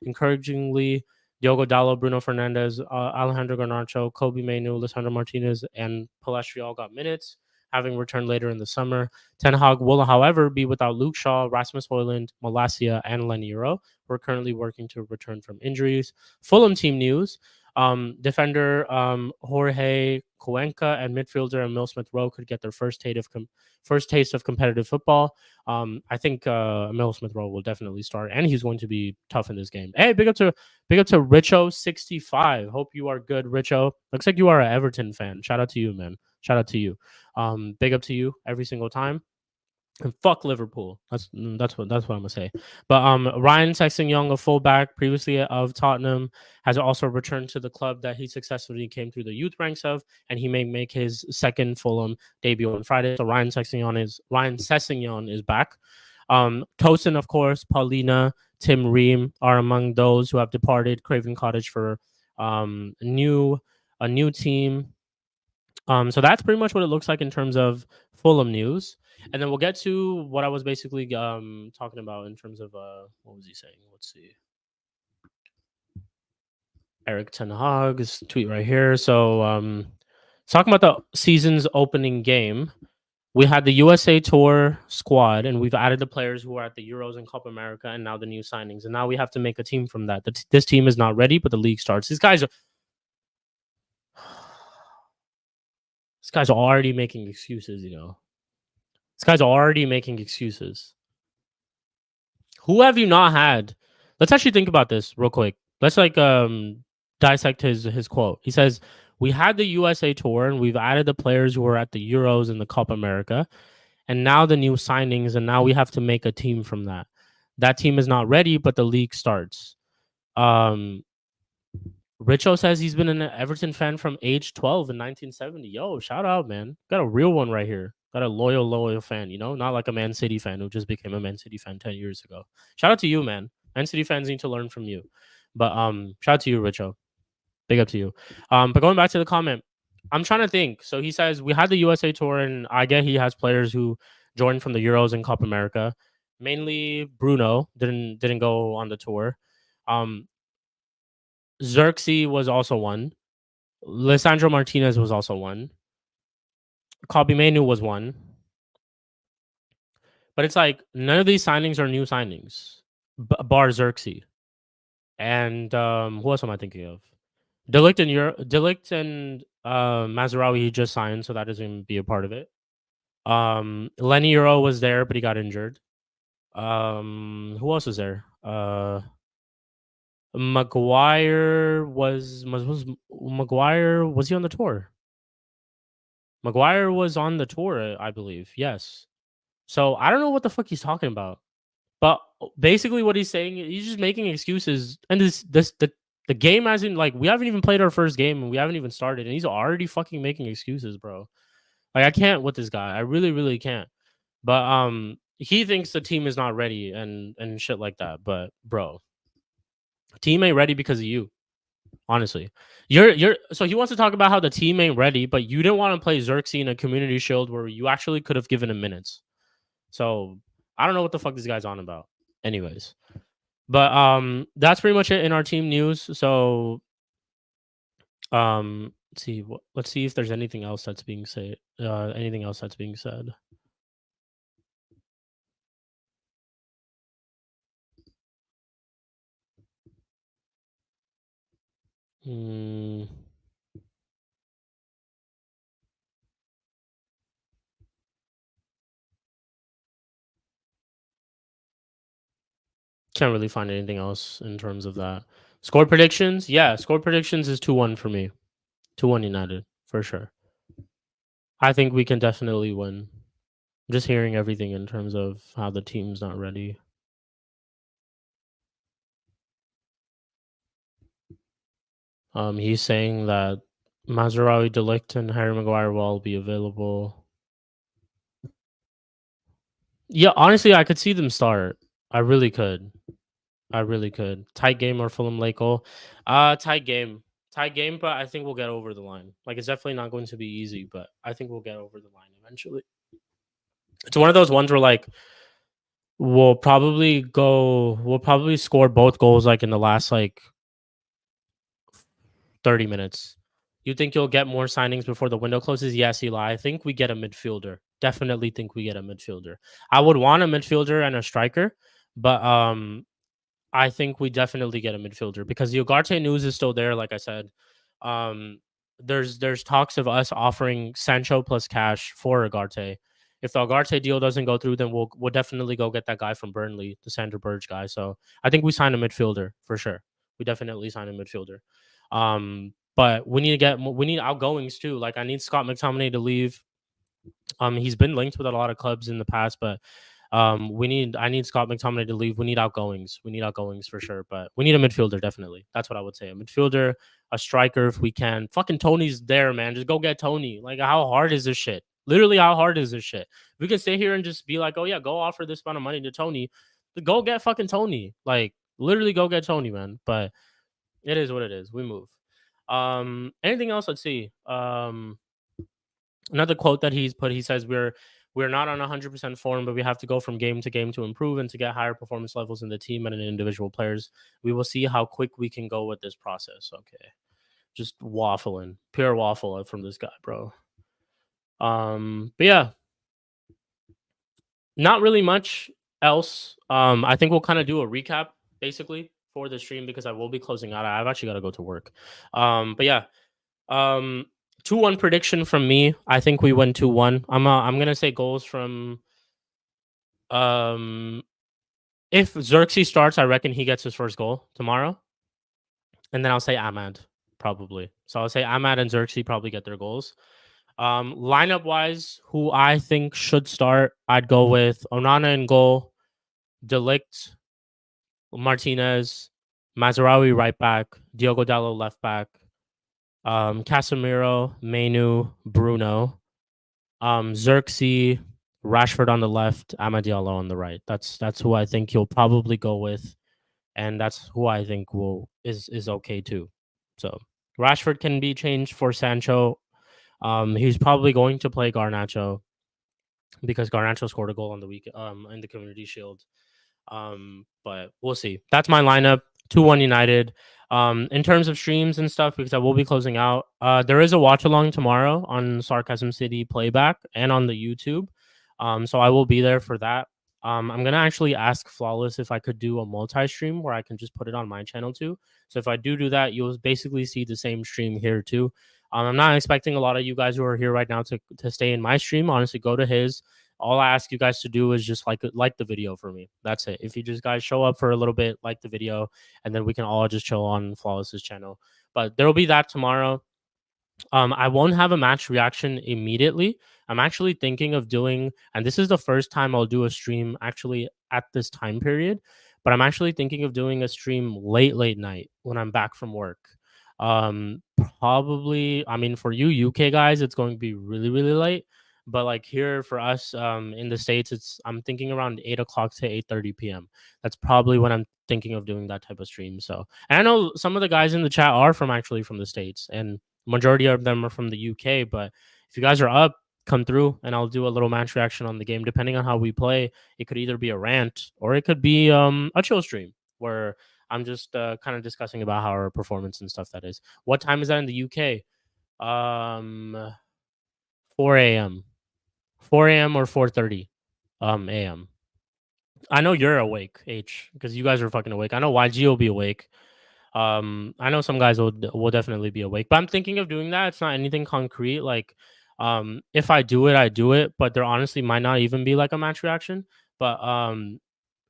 Encouragingly, Diogo Dallo, Bruno Fernandes, Alejandro Garnacho, Kobe Mainu, Lisandro Martinez, and Palestri all got minutes, having returned later in the summer. Ten Hag will, however, be without Luke Shaw, Rasmus Højlund, Malacia, and Lenny Euro, who are currently working to return from injuries. Fulham team news. Defender Jorge Cuenca and midfielder Emile Smith Rowe could get their first taste of competitive football. I think Emile Smith Rowe will definitely start, and he's going to be tough in this game. Hey, big up to Richo65. Hope you are good, Richo. Looks like you are an Everton fan. Shout out to you, man. Shout out to you. Big up to you every single time. And fuck Liverpool. That's what I'm gonna say. But Ryan Sexton-Young, a fullback previously of Tottenham, has also returned to the club that he successfully came through the youth ranks of, and he may make his second Fulham debut on Friday. So Ryan Sessegnon is back. Tosin, of course, Paulina, Tim Ream are among those who have departed Craven Cottage for a new team. So that's pretty much what it looks like in terms of Fulham news. And then we'll get to what I was basically talking about in terms of what was he saying? Let's see. Eric Ten Hag's tweet right here. So talking about the season's opening game, we had the USA Tour squad, and we've added the players who are at the Euros and Copa America, and now the new signings. And now we have to make a team from that. This team is not ready, but the league starts. These guys are already making excuses, you know. This guy's already making excuses. Who have you not had? Let's actually think about this real quick. Let's dissect his quote. He says, "We had the USA Tour and we've added the players who are at the Euros and the Copa America, and now the new signings, and now we have to make a team from that. That team is not ready, but the league starts." Richo says he's been an Everton fan from age 12 in 1970. Yo, shout out, man. Got a real one right here. Got a loyal fan, you know? Not like a Man City fan who just became a Man City fan 10 years ago. Shout out to you, man. Man City fans need to learn from you. But shout out to you, Richo. Big up to you. But going back to the comment, I'm trying to think. So he says we had the USA Tour, and I get he has players who joined from the Euros and Copa America. Mainly Bruno didn't go on the tour. Zirkzee was also one. Lisandro Martinez was also one. Kobe Mainu was one. But it's like none of these signings are new signings, bar Zirkzee. And who else am I thinking of? Delict and Mazraoui he just signed, so that doesn't even be a part of it. Lenny Euro was there, but he got injured. Who else was there? Maguire was he on the tour? Maguire was on the tour, I believe. Yes. So I don't know what the fuck he's talking about. But basically what he's saying, he's just making excuses. And the game hasn't, like, we haven't even played our first game and we haven't even started, and he's already fucking making excuses, bro. Like, I can't with this guy. I really, really can't. But he thinks the team is not ready and shit like that. But bro, team ain't ready because of you. Honestly, so he wants to talk about how the team ain't ready, but you didn't want to play Zirkzee in a Community Shield where you actually could have given him minutes. So I don't know what the fuck this guy's on about. Anyways, but that's pretty much it in our team news. So let's see if there's anything else that's being said. Can't really find anything else in terms of that. Score predictions? Yeah, score predictions is 2-1 for me. 2-1 United, for sure. I think we can definitely win. Just hearing everything in terms of how the team's not ready. He's saying that Mazraoui, Delict, and Harry Maguire will all be available. Yeah, honestly, I could see them start. I really could. Tight game or Fulham late goal. Tight game. Tight game, but I think we'll get over the line. Like it's definitely not going to be easy, but I think we'll get over the line eventually. It's one of those ones where like we'll probably score both goals like in the last like 30 minutes. You think you'll get more signings before the window closes? Yes, Eli. I think we get a midfielder. Definitely think we get a midfielder. I would want a midfielder and a striker, but I think we definitely get a midfielder because the Ugarte news is still there. Like I said, um, there's talks of us offering Sancho plus cash for Ugarte. If the Ugarte deal doesn't go through, then we'll definitely go get that guy from Burnley, the Sandra Burge guy. So I think we sign a midfielder for sure. We definitely sign a midfielder. But we need outgoings too. Like I need Scott McTominay to leave. He's been linked with a lot of clubs in the past, but I need Scott McTominay to leave. We need outgoings. We need outgoings for sure, but we need a midfielder definitely. That's what I would say. A midfielder, a striker if we can. Fucking Tony's there, man. Just go get Tony. Like how hard is this shit? Literally, how hard is this shit? We can stay here and just be like, oh yeah, go offer this amount of money to Tony. But go get fucking Tony. Like literally, go get Tony, man. But it is what it is. We move. Anything else? Let's see. Another quote that he's put, he says, we're not on 100% form, but we have to go from game to game to improve and to get higher performance levels in the team and in individual players. We will see how quick we can go with this process. Okay. Just waffling. Pure waffle from this guy, bro. But yeah. Not really much else. I think we'll kind of do a recap basically for the stream because I will be closing out. I've actually got to go to work. But yeah. 2-1 prediction from me. I think we win 2-1. I'm gonna say goals from if Xerxes starts, I reckon he gets his first goal tomorrow. And then I'll say Ahmad, probably. So I'll say Ahmad and Xerxes probably get their goals. Lineup wise, who I think should start, I'd go with Onana in goal, Delict, Martinez, Mazraoui right back, Diogo Dalot left back, Casemiro, Menu, Bruno, Xerxes, Rashford on the left, Amad Diallo on the right. That's who I think he'll probably go with, and that's who I think is okay too. So Rashford can be changed for Sancho. He's probably going to play Garnacho because Garnacho scored a goal on the week in the Community Shield. But we'll see. That's my lineup. 2-1 United. In terms of streams and stuff, because I will be closing out, there is a watch along tomorrow on Sarcasm City Playback and on the YouTube. So I will be there for that. I'm gonna actually ask Flawless if I could do a multi-stream where I can just put it on my channel too. So if I do that, you'll basically see the same stream here too. I'm not expecting a lot of you guys who are here right now to stay in my stream. Honestly, go to his. All I ask you guys to do is just like the video for me. That's it. If you just guys show up for a little bit, like the video, and then we can all just chill on Flawless's channel. But there will be that tomorrow. I won't have a match reaction immediately. I'm actually thinking of doing, and this is the first time I'll do a stream actually at this time period, but I'm actually thinking of doing a stream late night when I'm back from work. Probably, I mean, for you UK guys, it's going to be really, really late. But like here for us in the States, I'm thinking around 8 o'clock to 8:30 p.m. That's probably when I'm thinking of doing that type of stream. So, and I know some of the guys in the chat are from the States, and majority of them are from the UK. But if you guys are up, come through and I'll do a little match reaction on the game. Depending on how we play, it could either be a rant or it could be a chill stream where I'm just kind of discussing about how our performance and stuff that is. What time is that in the UK? 4 a.m. 4 a.m. or 4:30 a.m. I know you're awake, H, because you guys are fucking awake. I know YG will be awake. I know some guys will definitely be awake, but I'm thinking of doing that. It's not anything concrete. Like, if I do it, I do it. But there honestly might not even be like a match reaction. But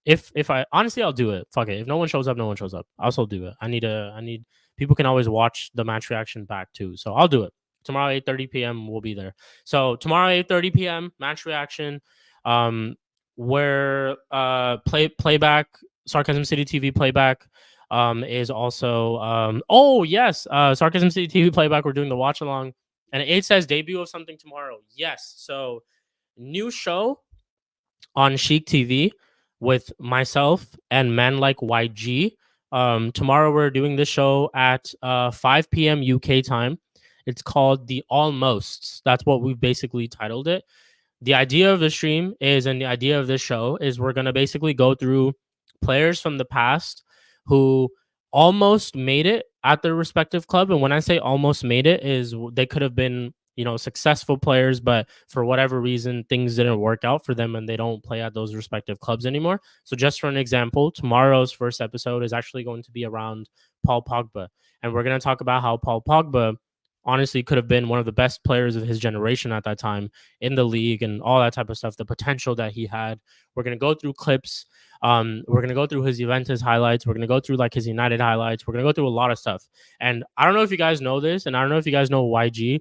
if I honestly, I'll do it. Fuck it. If no one shows up, no one shows up. I'll still do it. I need people can always watch the match reaction back too. So I'll do it tomorrow 8:30 p.m. We'll be there. So tomorrow 8:30 p.m. match reaction. Where playback Sarcasm City TV playback is also oh yes, Sarcasm City TV playback. We're doing the watch along, and it says debut of something tomorrow. Yes, so new show on Chic TV with myself and men like YG. Tomorrow we're doing this show at 5 p.m. UK time. It's called The Almosts. That's what we've basically titled it. The idea of the stream is, and the idea of this show is, we're going to basically go through players from the past who almost made it at their respective club. And when I say almost made it, is they could have been, successful players, but for whatever reason, things didn't work out for them and they don't play at those respective clubs anymore. So just for an example, tomorrow's first episode is actually going to be around Paul Pogba. And we're going to talk about how Paul Pogba honestly could have been one of the best players of his generation at that time in the league and all that type of stuff, the potential that he had. We're going to go through clips. We're going to go through his Juventus highlights. We're going to go through like his United highlights. We're going to go through a lot of stuff. And I don't know if you guys know this, and I don't know if you guys know YG.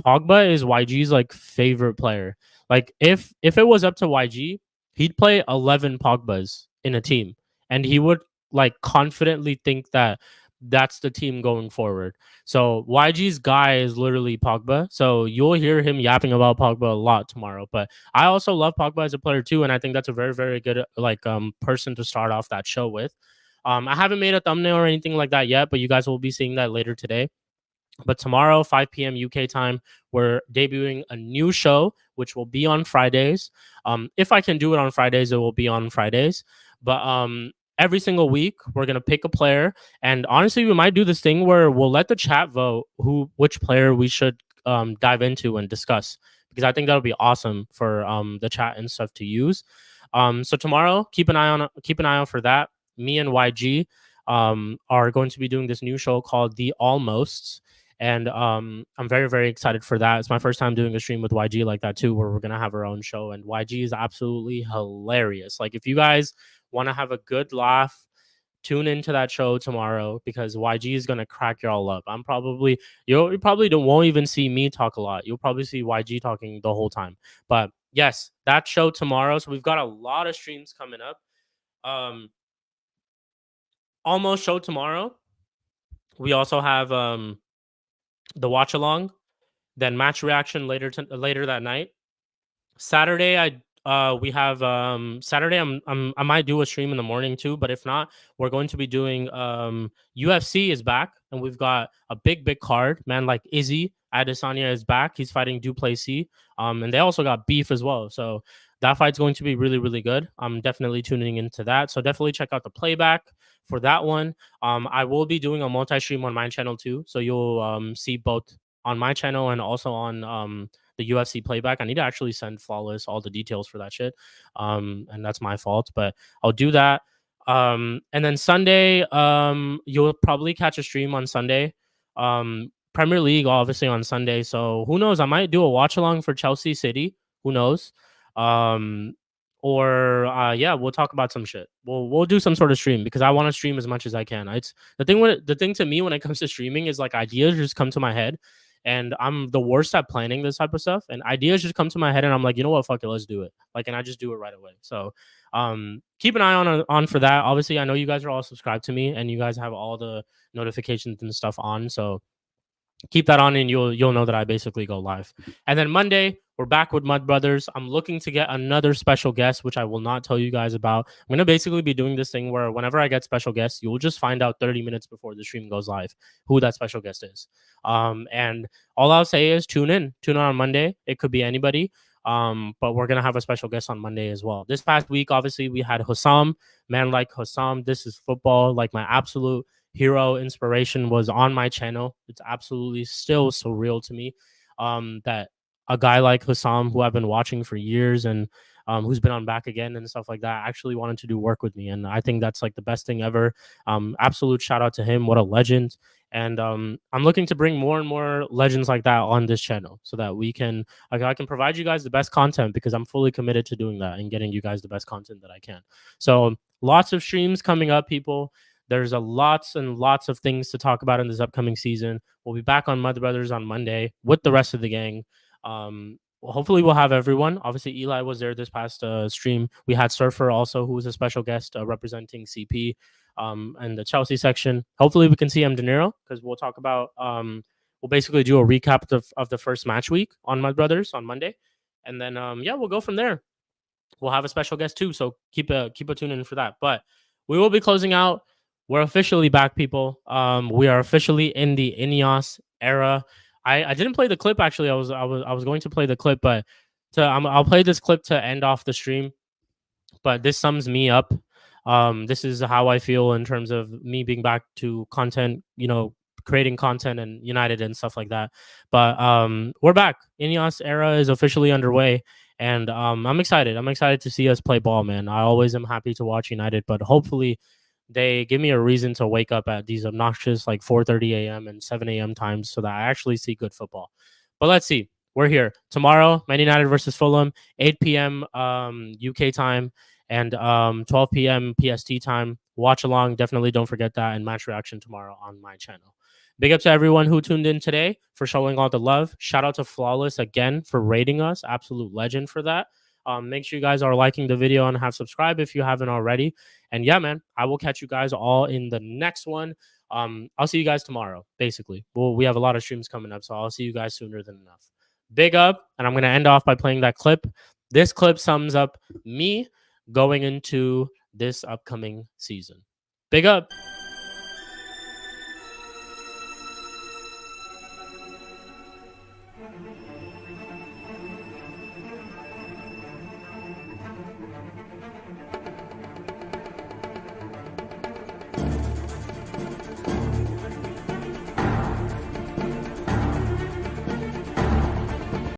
Pogba is YG's like favorite player. Like if it was up to YG, he'd play 11 Pogbas in a team, and he would like confidently think that that's the team going forward. So YG's guy is literally Pogba. So you'll hear him yapping about Pogba a lot tomorrow. But I also love Pogba as a player too, and I think that's a very, very good person to start off that show with. I haven't made a thumbnail or anything like that yet, but you guys will be seeing that later today. But tomorrow, 5 p.m. UK time, we're debuting a new show, which will be on Fridays. If I can do it on Fridays, it will be on Fridays. But every single week, we're going to pick a player. And honestly, we might do this thing where we'll let the chat vote which player we should dive into and discuss, because I think that'll be awesome for the chat and stuff to use. So tomorrow, keep an eye out for that. Me and YG are going to be doing this new show called The Almosts. And I'm very, very excited for that. It's my first time doing a stream with YG like that too, where we're going to have our own show. And YG is absolutely hilarious. Like if you guys want to have a good laugh, tune into that show tomorrow, because YG is going to crack y'all up. You probably won't even see me talk a lot. You'll probably see YG talking the whole time. But yes, that show tomorrow. So we've got a lot of streams coming up. Almost show tomorrow. We also have the watch along, then match reaction later that night. Saturday, we have Saturday. I might do a stream in the morning too, but if not, we're going to be doing UFC is back, and we've got a big card. Man like Izzy Adesanya is back. He's fighting Duplessis. And they also got beef as well. So that fight's going to be really, really good. I'm definitely tuning into that. So definitely check out the playback for that one. I will be doing a multi-stream on my channel too. So you'll see both on my channel and also on the UFC playback. I need to actually send Flawless all the details for that shit. And that's my fault, but I'll do that. And then Sunday, you'll probably catch a stream on Sunday. Premier League, obviously, on Sunday. So who knows? I might do a watch along for Chelsea City. Who knows? Yeah, we'll talk about some shit. We'll do some sort of stream, because I want to stream as much as I can. It's the thing to me when it comes to streaming is like ideas just come to my head, and I'm the worst at planning this type of stuff. And ideas just come to my head, and I'm like, you know what, fuck it, let's do it. Like, and I just do it right away. So, keep an eye on for that. Obviously, I know you guys are all subscribed to me, and you guys have all the notifications and stuff on. So keep that on, and you'll know that I basically go live. And then Monday, we're back with Mud Brothers. I'm looking to get another special guest, which I will not tell you guys about. I'm going to basically be doing this thing where whenever I get special guests, you'll just find out 30 minutes before the stream goes live who that special guest is. And all I'll say is tune in on Monday. It could be anybody. But we're going to have a special guest on Monday as well. This past week, obviously, we had Hussam. Man like Hussam, this is football. Like, my absolute hero inspiration was on my channel. It's absolutely still surreal to me that a guy like Hussam, who I've been watching for years and who's been on Back Again and stuff like that, actually wanted to do work with me. And I think that's like the best thing ever. Absolute shout out to him. What a legend. And I'm looking to bring more and more legends like that on this channel, so that I can provide you guys the best content, because I'm fully committed to doing that and getting you guys the best content that I can. So lots of streams coming up, people. There's lots and lots of things to talk about in this upcoming season. We'll be back on Mother Brothers on Monday with the rest of the gang. hopefully we'll have everyone. Obviously, Eli was there this past stream. We had Surfer also, who was a special guest representing CP and the Chelsea section. Hopefully, we can see M. De Niro because we'll talk about. We'll basically do a recap of the first match week on My Brothers on Monday, and then yeah, we'll go from there. We'll have a special guest too, so keep a tune in for that. But we will be closing out. We're officially back, people. We are officially in the INEOS era. I didn't play the clip actually. I was going to play the clip, but I'll play this clip to end off the stream. But this sums me up. This is how I feel in terms of me being back to content. Creating content and United and stuff like that. But we're back. INEOS era is officially underway. And I'm excited. I'm excited to see us play ball, man. I always am happy to watch United, but hopefully they give me a reason to wake up at these obnoxious like 4:30 a.m. and 7 a.m. times so that I actually see good football. But let's see. We're here tomorrow. Man United versus Fulham, 8 p.m. UK time and 12 p.m. PST time. Watch along. Definitely don't forget that, and match reaction tomorrow on my channel. Big up to everyone who tuned in today for showing all the love. Shout out to Flawless again for rating us. Absolute legend for that. Make sure you guys are liking the video and have subscribed if you haven't already. And yeah, man, I will catch you guys all in the next one. I'll see you guys tomorrow, basically. We have a lot of streams coming up, so I'll see you guys sooner than enough. Big up, and I'm going to end off by playing that clip. This clip sums up me going into this upcoming season. Big up.